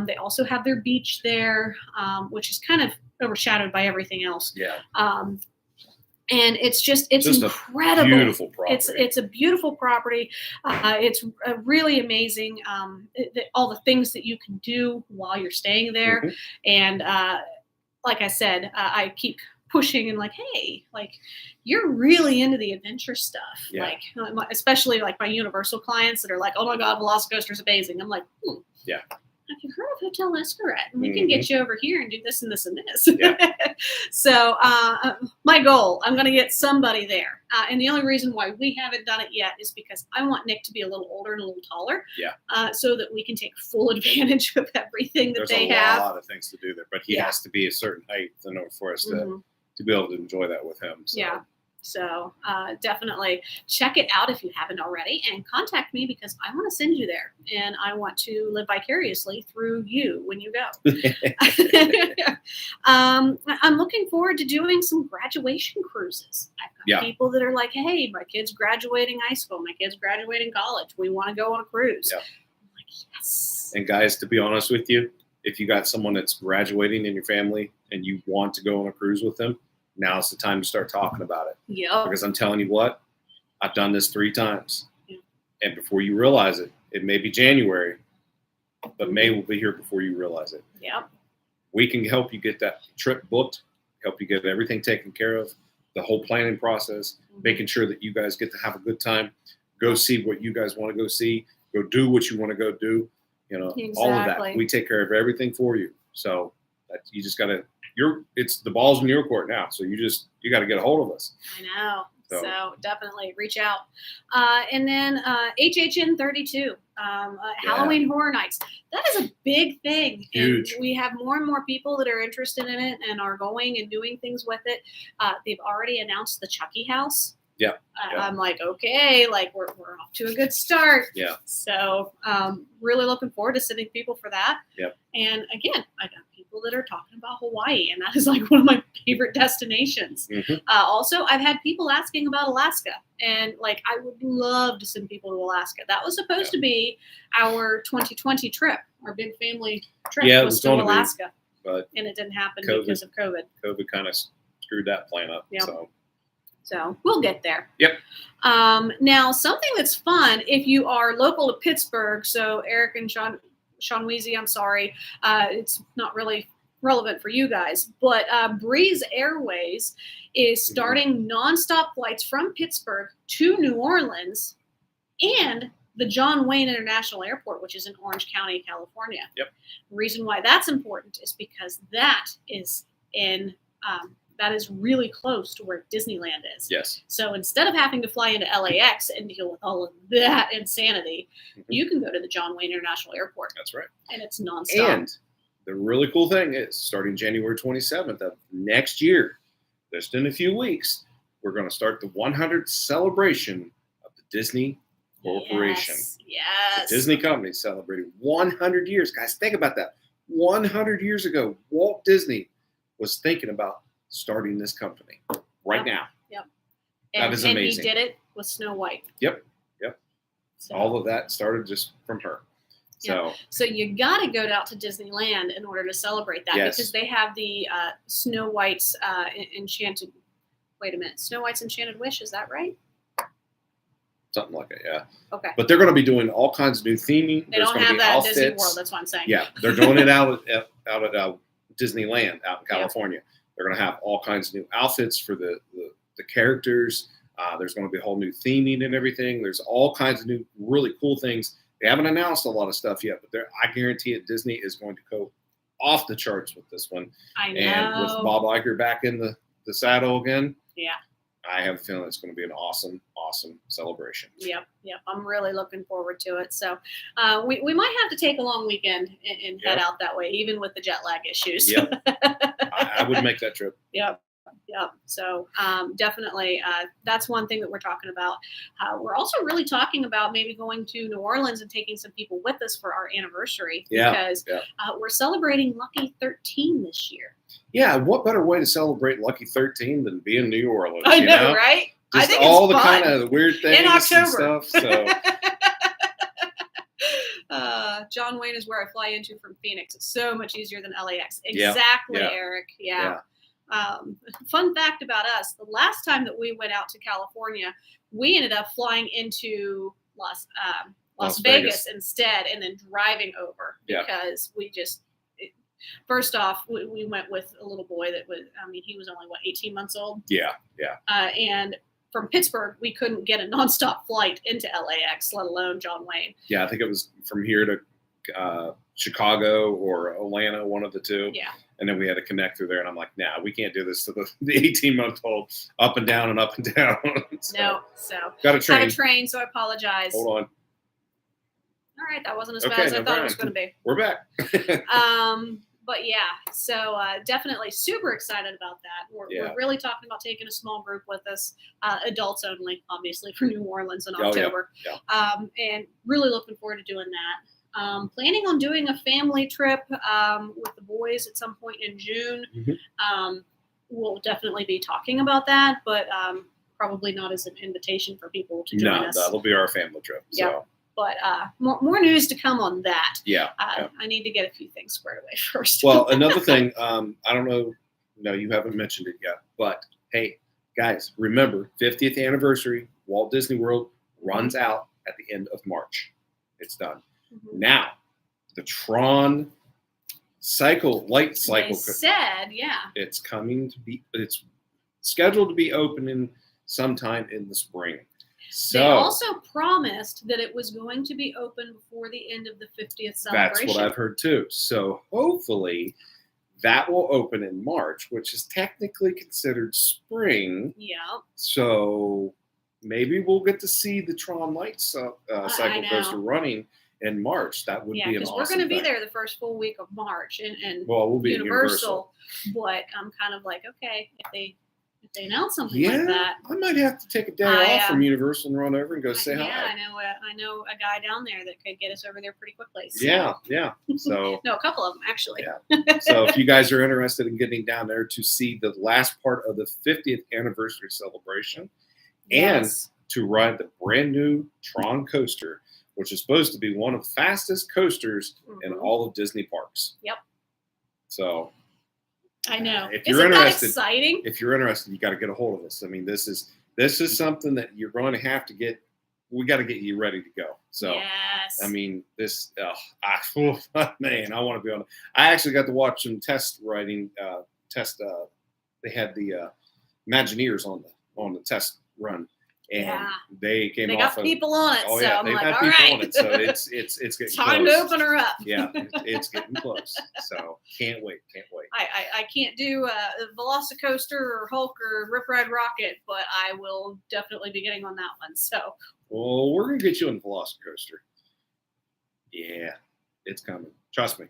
They also have their beach there, which is kind of overshadowed by everything else. And it's incredible. A beautiful property. It's a beautiful property. It's really amazing. All the things that you can do while you're staying there. And like I said, I keep pushing and like, hey, like you're really into the adventure stuff. Yeah. Like, especially like my Universal clients that are like, oh my God, Velocicoaster is amazing. I'm like, Yeah. Have you heard of Hotel Escaret? We can get you over here and do this and this and this. Yeah. So my goal, I'm going to get somebody there. And the only reason why we haven't done it yet is because I want Nick to be a little older and a little taller. Yeah. So that we can take full advantage of everything that they have. There's a lot of things to do there, but he has to be a certain height in order for us to be able to enjoy that with him. So. Yeah. So definitely check it out if you haven't already, and contact me because I want to send you there, and I want to live vicariously through you when you go. I'm looking forward to doing some graduation cruises. I've got people that are like, hey, my kid's graduating high school, my kid's graduating college. We want to go on a cruise. Yeah. I'm like, yes. And guys, to be honest with you, if you got someone that's graduating in your family and you want to go on a cruise with them, now's the time to start talking about it. Yeah. Because I'm telling you what, I've done this 3 times. Yeah. And before you realize it, it may be January, but May will be here before you realize it. Yeah. We can help you get that trip booked, help you get everything taken care of, the whole planning process, making sure that you guys get to have a good time, go see what you guys want to go see, go do what you want to go do, all of that. We take care of everything for you. So you just got to, it's the ball's in your court now. So you got to get a hold of us. I know. So definitely reach out. And then HHN 32, Halloween Horror Nights. That is a big thing. Huge. And we have more and more people that are interested in it and are going and doing things with it. They've already announced the Chucky House. Yeah. I'm like, okay, like we're off to a good start. Yeah. So really looking forward to sending people for that. Yep. And again, I got people that are talking about Hawaii, and that is like one of my favorite destinations. Also, I've had people asking about Alaska, and like I would love to send people to Alaska. That was supposed to be our 2020 trip, our big family trip was to Alaska, and it didn't happen because of COVID. COVID kind of screwed that plan up. Yep. So we'll get there. Yep. Now, something that's fun if you are local to Pittsburgh. So Eric and Sean Weezy, I'm sorry, it's not really relevant for you guys, but Breeze Airways is starting nonstop flights from Pittsburgh to New Orleans and the John Wayne International Airport, which is in Orange County, California. Yep. The reason why that's important is because that is that is really close to where Disneyland is. Yes. So instead of having to fly into LAX and deal with all of that insanity, you can go to the John Wayne International Airport. That's right. And it's nonstop. And the really cool thing is, starting January 27th of next year, just in a few weeks, we're going to start the 100th celebration of the Disney Corporation. Yes. The Disney company celebrating 100 years. Guys, think about that. 100 years ago, Walt Disney was thinking about starting this company now. Yep. That is amazing. And he did it with Snow White. Yep. So, all of that started just from her. So you got to go out to Disneyland in order to celebrate that because they have the Snow White's Enchanted. Wait a minute, Snow White's Enchanted Wish. Is that right? Something like that, yeah. Okay. But they're going to be doing all kinds of new theming. They don't have that at Disney World. That's what I'm saying. Yeah, they're doing it out at Disneyland out in California. They're going to have all kinds of new outfits for the characters. There's going to be a whole new theming and everything. There's all kinds of new, really cool things. They haven't announced a lot of stuff yet, but I guarantee it, Disney is going to go off the charts with this one. I know. And with Bob Iger back in the saddle again, I have a feeling it's going to be an awesome celebration. Yep. I'm really looking forward to it. So we might have to take a long weekend and head out that way, even with the jet lag issues. Yep. I would make that trip. Yep. So definitely, that's one thing that we're talking about. We're also really talking about maybe going to New Orleans and taking some people with us for our anniversary because we're celebrating Lucky 13 this year. Yeah, what better way to celebrate Lucky 13 than be in New Orleans? I know, right? Just I think all it's the fun. kind of weird things in October. And stuff. So. John Wayne is where I fly into from Phoenix. It's so much easier than LAX. Exactly, Eric. Yeah. Fun fact about us: the last time that we went out to California, we ended up flying into Las Vegas instead, and then driving over because we just First off, we went with a little boy that was, I mean, he was only, 18 months old? Yeah. And from Pittsburgh, we couldn't get a nonstop flight into LAX, let alone John Wayne. Yeah, I think it was from here to Chicago or Atlanta, one of the two. Yeah. And then we had to connect through there. And I'm like, nah, we can't do this to the 18-month-old up and down and up and down. No. Got a train. Had a train, so I apologize. Hold on. All right, that wasn't as bad as I thought it was going to be. We're back. But yeah, so definitely super excited about that. We're really talking about taking a small group with us, adults only, obviously, for New Orleans in October. And really looking forward to doing that. Planning on doing a family trip with the boys at some point in June. We'll definitely be talking about that, but probably not as an invitation for people to join us. No, that'll be our family trip. So. But more news to come on that. Yeah. I need to get a few things squared away first. Well, another thing, I don't know. No, you haven't mentioned it yet. But, hey, guys, remember, 50th anniversary, Walt Disney World runs out at the end of March. It's done. Now, the Tron light cycle. They said, it's it's scheduled to be opening sometime in the spring. So they also promised that it was going to be open before the end of the 50th celebration. That's what I've heard too. So hopefully that will open in March, which is technically considered spring. Yeah. So maybe we'll get to see the Tron Light cycle coaster running in March. That would be an awesome because we're going to be there the first full week of March, and we'll be Universal. But I'm kind of like, okay, if they announce something like that, I might have to take a day off from Universal and run over and go say hi. Yeah, I know a guy down there that could get us over there pretty quickly. So. Yeah. So no, a couple of them actually. Yeah. So if you guys are interested in getting down there to see the last part of the 50th anniversary celebration and to ride the brand new Tron coaster, which is supposed to be one of the fastest coasters in all of Disney parks. Yep. So. I know. Isn't that exciting? If you're interested, you got to get a hold of us. I mean, this is something that you're going to have to get. We got to get you ready to go. So, yes. I mean, man, I want to be on. I actually got to watch some test riding. They had the Imagineers on the test run, and they came. They got people on it. Oh so yeah, I'm they've like, had all people right. on it. So it's getting time close. to open her up. Yeah, it's getting close. So can't wait. I can't do a Velocicoaster or Hulk or Rip Ride Rocket, but I will definitely be getting on that one. So. Well, we're gonna get you on the Velocicoaster. Yeah, it's coming. Trust me.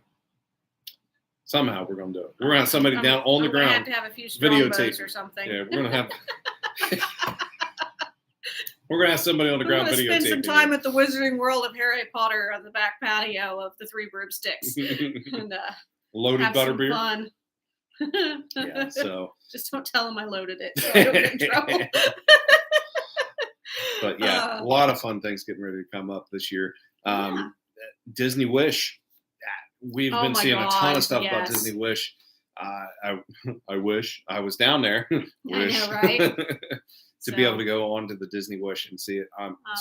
Somehow we're gonna do it. We're gonna have somebody down on the ground. Have to have a few videotape or something. Yeah, we're gonna have. We're gonna have somebody on the ground videotaping. Spend some time at the Wizarding World of Harry Potter on the back patio of the Three Broomsticks and loaded have butterbeer. Some fun. Yeah, so just don't tell them I loaded it, so I don't get in trouble. But yeah, a lot of fun things getting ready to come up this year. Disney Wish. We've been seeing a ton of stuff about Disney Wish. I wish I was down there. Wish. I know, right? To be able to go on to the Disney Wish and see it.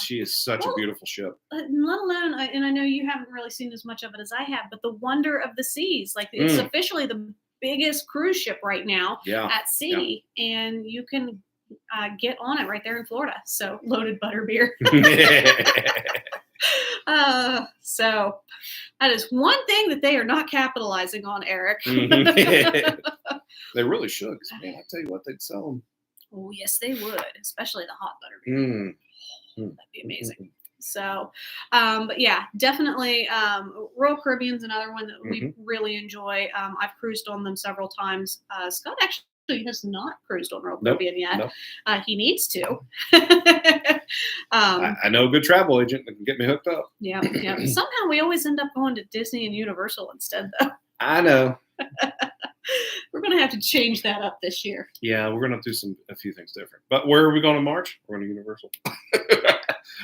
She is such a beautiful ship. Let alone, and I know you haven't really seen as much of it as I have, but the Wonder of the Seas. Like, it's officially the biggest cruise ship right now at sea, and you can get on it right there in Florida. So, loaded butterbeer. So that is one thing that they are not capitalizing on, Eric. They really should. Man, I tell you what, they'd sell them. Oh, yes, they would, especially the hot butterbeer. That'd be amazing. So, but yeah, definitely. Royal Caribbean's another one that we really enjoy. I've cruised on them several times. Scott actually has not cruised on Royal Caribbean yet. Nope. He needs to. I know a good travel agent that can get me hooked up. Yeah. Somehow we always end up going to Disney and Universal instead, though. I know. We're going to have to change that up this year. Yeah, we're going to do a few things different. But where are we going in March? We're going to Universal.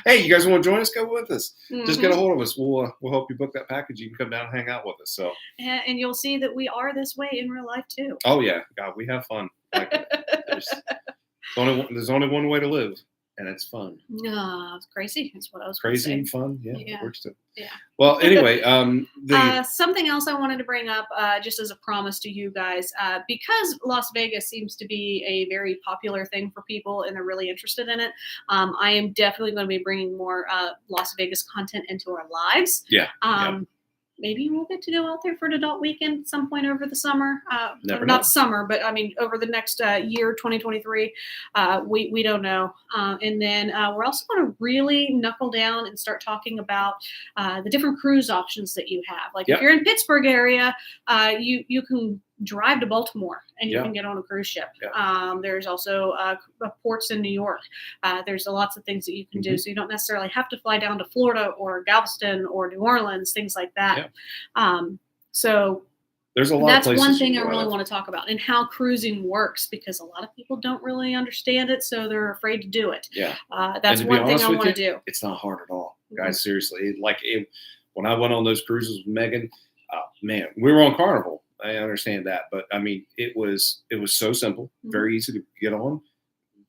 Hey, you guys want to join us? Go with us. Just get a hold of us. We'll help you book that package. You can come down and hang out with us. So. And you'll see that we are this way in real life too. Oh yeah, God, we have fun. There's only one way to live. and it's fun. It's crazy. That's what I was Crazy gonna and fun. Yeah, Yeah. it works too. Yeah. Well, anyway, say. Something else I wanted to bring up, just as a promise to you guys, because Las Vegas seems to be a very popular thing for people and they're really interested in it. I am definitely going to be bringing more Las Vegas content into our lives. Yeah. Maybe we'll get to go out there for an adult weekend at some point over the summer. Never know. Not summer, but I mean over the next year, 2023. We don't know. And then we're also going to really knuckle down and start talking about the different cruise options that you have. Like if you're in Pittsburgh area, you can drive to Baltimore and you can get on a cruise ship. There's also ports in New York. There's lots of things that you can do. So you don't necessarily have to fly down to Florida or Galveston or New Orleans, things like that. So there's a lot that's of places one thing I really want to talk about, and how cruising works, because a lot of people don't really understand it, so they're afraid to do it. That's one thing I want to do. It's not hard at all, guys. Seriously, when I went on those cruises with Megan, man, we were on Carnival. I understand that, but I mean, it was so simple, very easy to get on.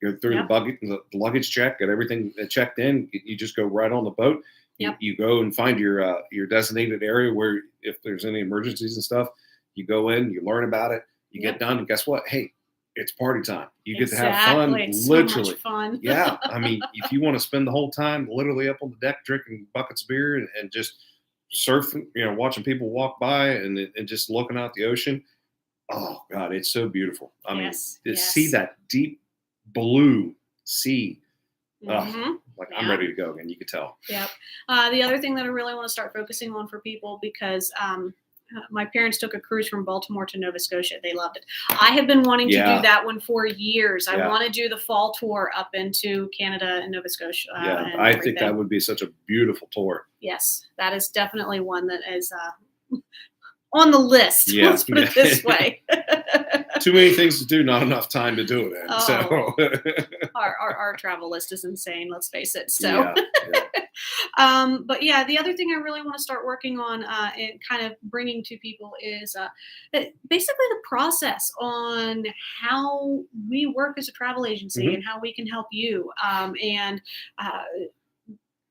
Go through the luggage check, get everything checked in. You just go right on the boat. You go and find your designated area where, if there's any emergencies and stuff, you go in, you learn about it, you get done, and guess what? Hey, it's party time. You get to have fun, it's literally. So much fun. I mean, if you want to spend the whole time literally up on the deck drinking buckets of beer and just surfing, watching people walk by and just looking out the ocean. Oh God, it's so beautiful. I mean, to see that deep blue sea. I'm ready to go again. You could tell. Yep. The other thing that I really want to start focusing on for people, because my parents took a cruise from Baltimore to Nova Scotia. They loved it. I have been wanting to do that one for years. I want to do the fall tour up into Canada and Nova Scotia. I think that would be such a beautiful tour. Yes, that is definitely one that is on the list. Let's put it this way. Too many things to do, not enough time to do it in. So our travel list is insane, let's face it. So but the other thing I really want to start working on and kind of bringing to people is basically the process on how we work as a travel agency and how we can help you. And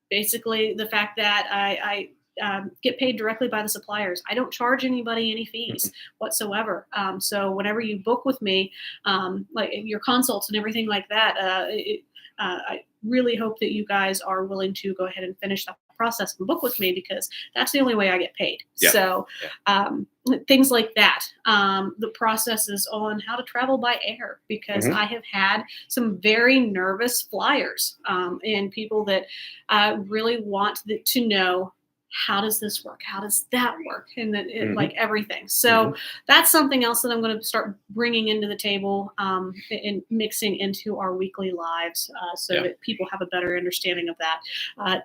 basically the fact that I get paid directly by the suppliers. I don't charge anybody any fees whatsoever. So whenever you book with me, like your consults and everything like that, I really hope that you guys are willing to go ahead and finish that process and book with me, because that's the only way I get paid. So things like that. The processes on how to travel by air, because I have had some very nervous flyers and people that really want to know, how does this work? How does that work? And then like everything. So that's something else that I'm going to start bringing into the table and mixing into our weekly lives so that people have a better understanding of that.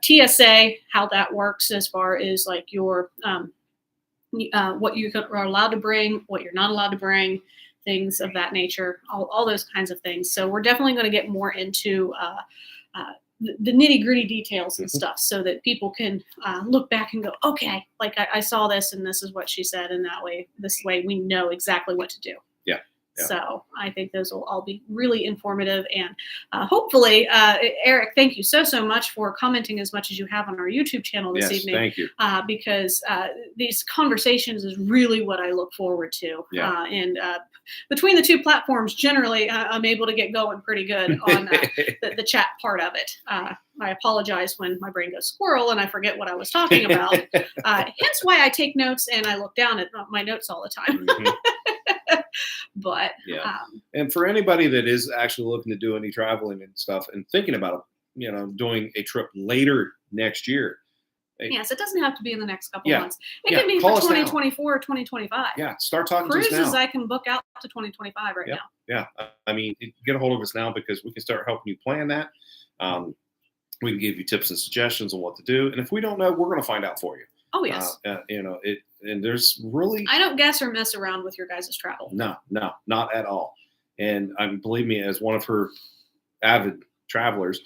TSA, how that works as far as like your what you are allowed to bring, what you're not allowed to bring, things of that nature, all those kinds of things. So we're definitely going to get more into the nitty gritty details and stuff, so that people can look back and go, okay, like I saw this and this is what she said, and this way we know exactly what to do. So I think those will all be really informative, and hopefully, Eric, thank you so much for commenting as much as you have on our YouTube channel this evening. Thank you. Because these conversations is really what I look forward to. And between the two platforms, generally, I'm able to get going pretty good on the chat part of it. I apologize when my brain goes squirrel and I forget what I was talking about. Hence why I take notes and I look down at my notes all the time. But and for anybody that is actually looking to do any traveling and stuff and thinking about doing a trip later next year. Yes, it doesn't have to be in the next couple months. It can be for 2024 or 2025. Start talking Cruises to us now. I can book out to 2025 right now. I mean, get a hold of us now, because we can start helping you plan that. We can give you tips and suggestions on what to do, and if we don't know, we're going to find out for you. Oh yes. And there's really, I don't guess or mess around with your guys' travel. No, not at all. And believe me, as one of her avid travelers,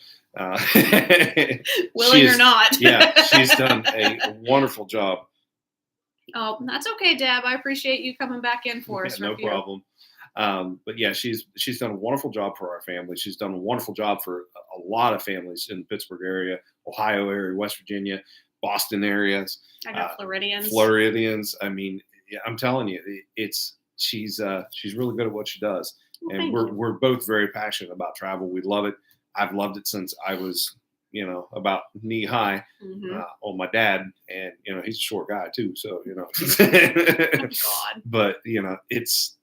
willing or not, she's done a wonderful job. Oh, that's okay, Deb. I appreciate you coming back in for us. No problem. But yeah, she's done a wonderful job for our family. She's done a wonderful job for a lot of families in the Pittsburgh area, Ohio area, West Virginia, Boston areas. I know Floridians. Floridians. I mean, yeah, I'm telling you, she's really good at what she does, Well, and thank you. we're both very passionate about travel. We love it. I've loved it since I was, about knee high on my dad, and he's a short guy too, so Oh, God. But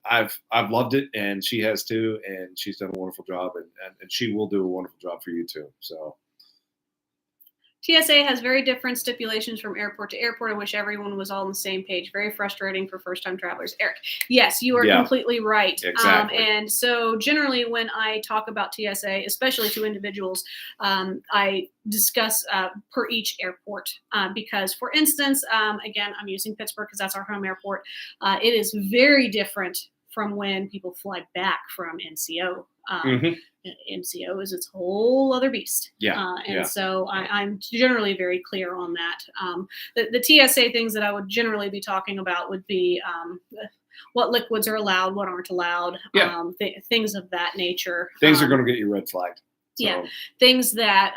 I've loved it, and she has too, and she's done a wonderful job, and she will do a wonderful job for you too. So. TSA has very different stipulations from airport to airport. I wish everyone was all on the same page. Very frustrating for first-time travelers. Eric, yes, you are completely right. Exactly. And so generally when I talk about TSA, especially to individuals, I discuss per each airport because, for instance, again, I'm using Pittsburgh because that's our home airport. It is very different from when people fly back from NCO. NCO is its whole other beast. So I'm generally very clear on that. The TSA things that I would generally be talking about would be what liquids are allowed, what aren't allowed, things of that nature. Things are going to get you red flagged. So. Yeah, things that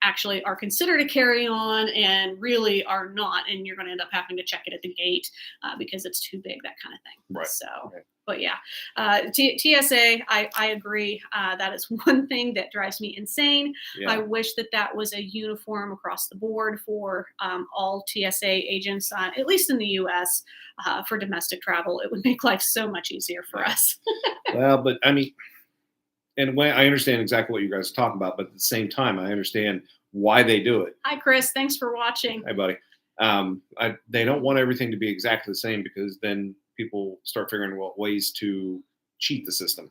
actually are considered a carry-on and really are not, and you're going to end up having to check it at the gate because it's too big, that kind of thing. Right. So. Right. But yeah, TSA, I agree. That is one thing that drives me insane. Yeah. I wish that was a uniform across the board for all TSA agents, at least in the U.S. For domestic travel. It would make life so much easier for us. Well, but I mean, and when I understand exactly what you guys are talking about, but at the same time, I understand why they do it. Hi, Chris. Thanks for watching. Hi, buddy. They don't want everything to be exactly the same because then people start figuring out ways to cheat the system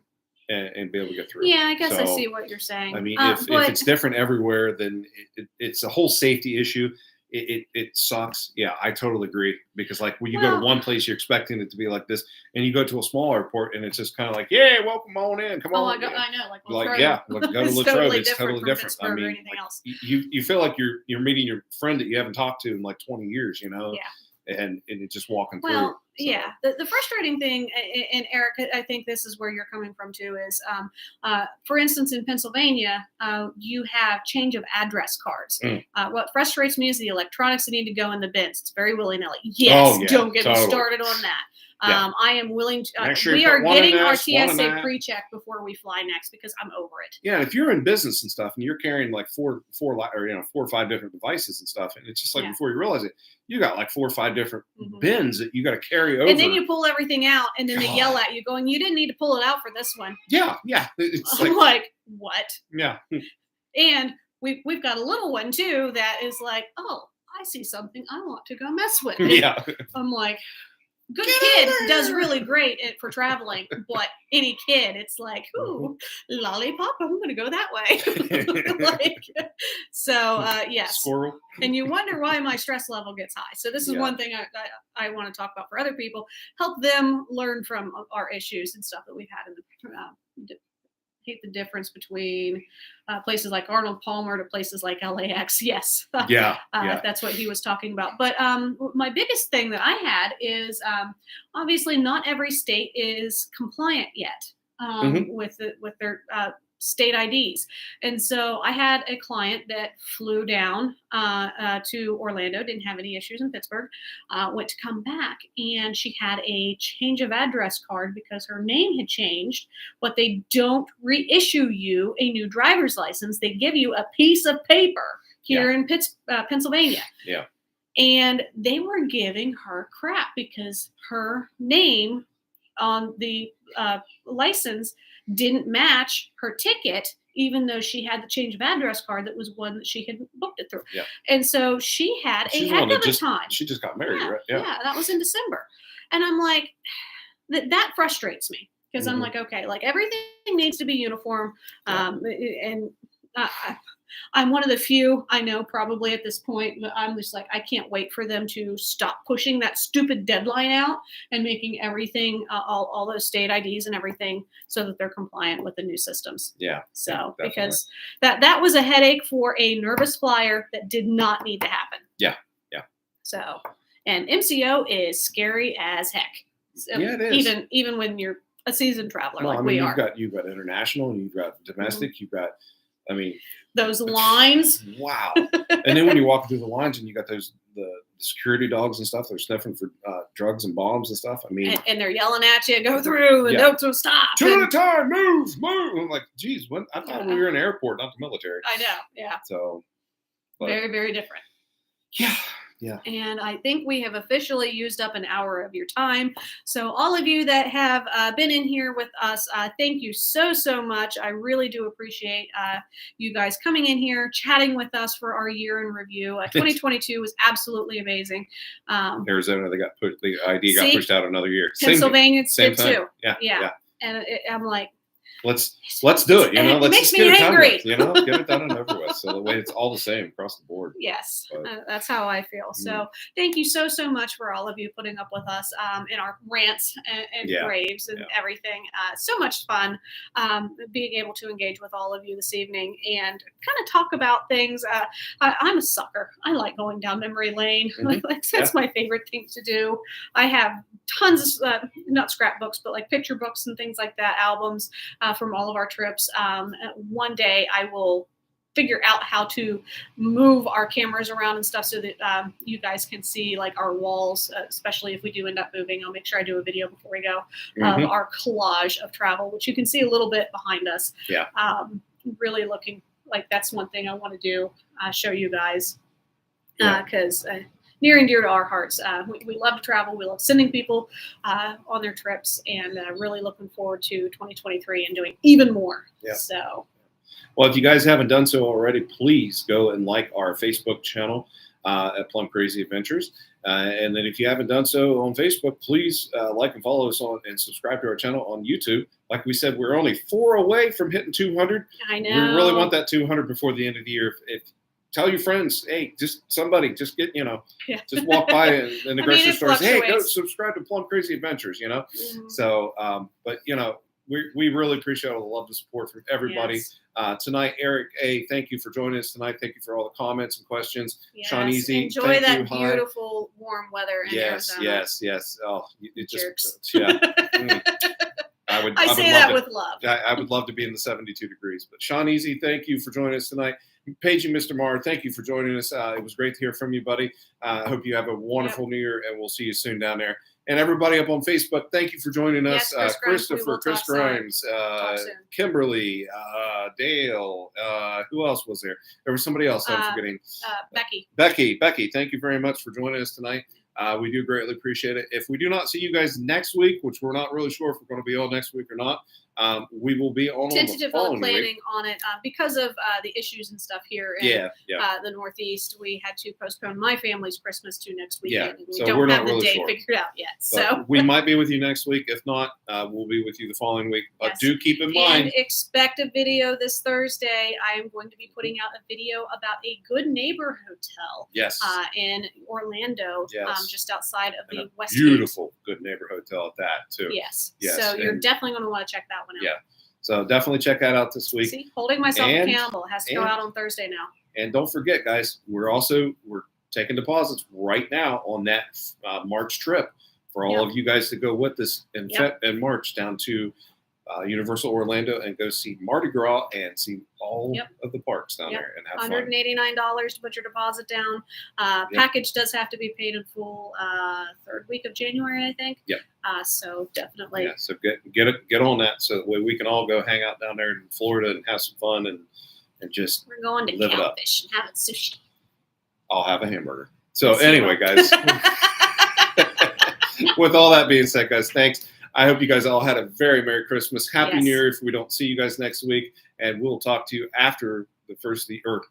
and be able to get through. Yeah, I guess I see what you're saying. I mean, if it's different everywhere, then it's a whole safety issue. It sucks. Yeah, I totally agree. Because like when you go to one place, you're expecting it to be like this, and you go to a small airport, and it's just kind of like, yeah, welcome on in, come on. I know, like Latrobe. Like go to Latrobe. It's totally different. I mean, or anything else. You feel like you're meeting your friend that you haven't talked to in like 20 years, Yeah. And it's just walking through. Well, yeah. The frustrating thing, and Eric, I think this is where you're coming from too, is, for instance, in Pennsylvania, you have change of address cards. What frustrates me is the electronics that need to go in the bins. It's very willy-nilly. Yes, don't get me started on that. I am willing to. We are getting our TSA pre-check before we fly next because I'm over it. Yeah, if you're in business and stuff, and you're carrying like four or five different devices and stuff, and it's just like before you realize it, you got like 4 or 5 different bins that you got to carry over. And then you pull everything out, and then they yell at you, going, "You didn't need to pull it out for this one." Yeah. It's like what? Yeah. And we've got a little one too that is like, "Oh, I see something I want to go mess with." Yeah. I'm like. Good kid does really great for traveling, but any kid, it's like, ooh, lollipop, I'm going to go that way. Yes. Squirrel. And you wonder why my stress level gets high. So this is one thing I want to talk about for other people. Help them learn from our issues and stuff that we've had in the hate the difference between places like Arnold Palmer to places like LAX. Yes. That's what he was talking about. But my biggest thing that I had is obviously not every state is compliant yet with their state IDs. And so I had a client that flew down to Orlando, didn't have any issues in Pittsburgh, went to come back, and she had a change of address card because her name had changed, but they don't reissue you a new driver's license. They give you a piece of paper here in Pennsylvania. Yeah. And they were giving her crap because her name on the license didn't match her ticket, even though she had the change of address card that was one that she had booked it through. Yeah. And so she had a heck of a time. She just got married, right? Yeah, that was in December. And I'm like, that frustrates me because I'm like, okay, like everything needs to be uniform. I'm one of the few I know probably at this point, but I'm just like, I can't wait for them to stop pushing that stupid deadline out and making everything, all those state IDs and everything so that they're compliant with the new systems. Yeah. So because that was a headache for a nervous flyer that did not need to happen. Yeah. Yeah. So, and MCO is scary as heck. So yeah, it is. Even when you're a seasoned traveler No, like I mean, we you've are. got international, and you've got domestic. You've got, I mean, Those lines. wow. And then when you walk through the lines, and you got the security dogs and stuff, they're sniffing for drugs and bombs and stuff. I mean, And they're yelling at you, go through, and don't stop. Two at a time, move. I'm like, geez, I thought we were in an airport, not the military. I know, yeah. So, but, very, very different. Yeah. And I think we have officially used up an hour of your time. So all of you that have been in here with us, thank you so, so much. I really do appreciate you guys coming in here, chatting with us for our year in review. 2022 was absolutely amazing. Arizona, the ID got pushed out another year. Pennsylvania did time. Too. Yeah. And I'm like, let's do it. It let's makes just me get it angry. done with, get it done and over with. So the way it's all the same across the board. Yes, that's how I feel. So thank you so, so much for all of you putting up with us in our rants and raves and everything. So much fun being able to engage with all of you this evening and kind of talk about things. I'm a sucker. I like going down memory lane. That's my favorite thing to do. I have tons of, not scrapbooks, but like picture books and things like that, albums from all of our trips. One day I will figure out how to move our cameras around and stuff so that you guys can see like our walls, especially if we do end up moving. I'll make sure I do a video before we go of our collage of travel, which you can see a little bit behind us. Yeah. Really looking like that's one thing I want to do, show you guys because near and dear to our hearts. We love to travel. We love sending people on their trips, and really looking forward to 2023 and doing even more. Yeah. So, well, if you guys haven't done so already, please go and like our Facebook channel at Plum Crazy Adventures. And then if you haven't done so on Facebook, please like and follow us on and subscribe to our channel on YouTube. Like we said, we're only 4 away from hitting 200. I know. We really want that 200 before the end of the year. If tell your friends, hey, just get, just walk by in the grocery store. Say, hey, go subscribe to Plum Crazy Adventures, So, but, we really appreciate all the love and support from everybody. Yes. Tonight, Eric A., thank you for joining us tonight. Thank you for all the comments and questions. Yes. Sean Easy, enjoy that beautiful warm weather in Arizona. Yes. Oh, it Jerks. just, yeah. I say that with love. I would love to be in the 72 degrees. But Sean Easy, thank you for joining us tonight. Paige and Mr. Marr, thank you for joining us. It was great to hear from you, buddy. I hope you have a wonderful New Year, and we'll see you soon down there. And everybody up on Facebook, thank you for joining us. Yes, Christopher, Chris Grimes, Kimberly, Dale. Who else was there? There was somebody else I'm forgetting. Becky, thank you very much for joining us tonight. We do greatly appreciate it. If we do not see you guys next week, which we're not really sure if we're going to be on next week or not, we will be on tentatively the following planning week. On it because of the issues and stuff here in the Northeast. We had to postpone my family's Christmas to next weekend. And we don't have the day figured out yet. So we might be with you next week. If not, we'll be with you the following week. But do keep in mind. And expect a video this Thursday. I am going to be putting out a video about a Good Neighbor Hotel. Yes. In Orlando, just outside of the West. Beautiful Good Neighbor Hotel at that too. Yes. So you're definitely going to want to check that one out. Yeah. So definitely check that out this week. See, holding myself accountable. It has to go out on Thursday now. And don't forget, guys, we're taking deposits right now on that March trip for all of you guys to go with us in March down to Universal Orlando and go see Mardi Gras and see all of the parks down there and have fun. $189 to put your deposit down. Package does have to be paid in full 3rd week of January, I think. Yep. So definitely. Yeah. So get on that so that way we can all go hang out down there in Florida and have some fun and just we're going to Catfish and having sushi. I'll have a hamburger. So anyway, guys, with all that being said, guys, thanks. I hope you guys all had a very Merry Christmas. Happy New Year if we don't see you guys next week. And we'll talk to you after the first of the year.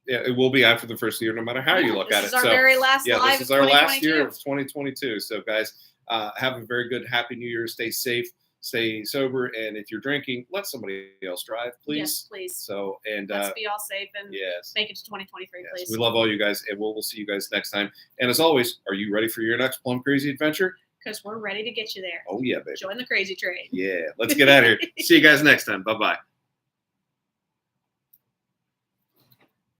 Yeah, it will be after the first of the year, no matter how you look at it. This is our very last live this is our last year of 2022. So, guys, have a very good, happy New Year. Stay safe, stay sober. And if you're drinking, let somebody else drive, please. Yes, please. So, and let's be all safe and make it to 2023, please. We love all you guys, and we'll see you guys next time. And as always, are you ready for your next Plum Crazy adventure? Because we're ready to get you there. Oh, yeah, baby. Join the crazy train. Yeah. Let's get out of here. See you guys next time. Bye-bye.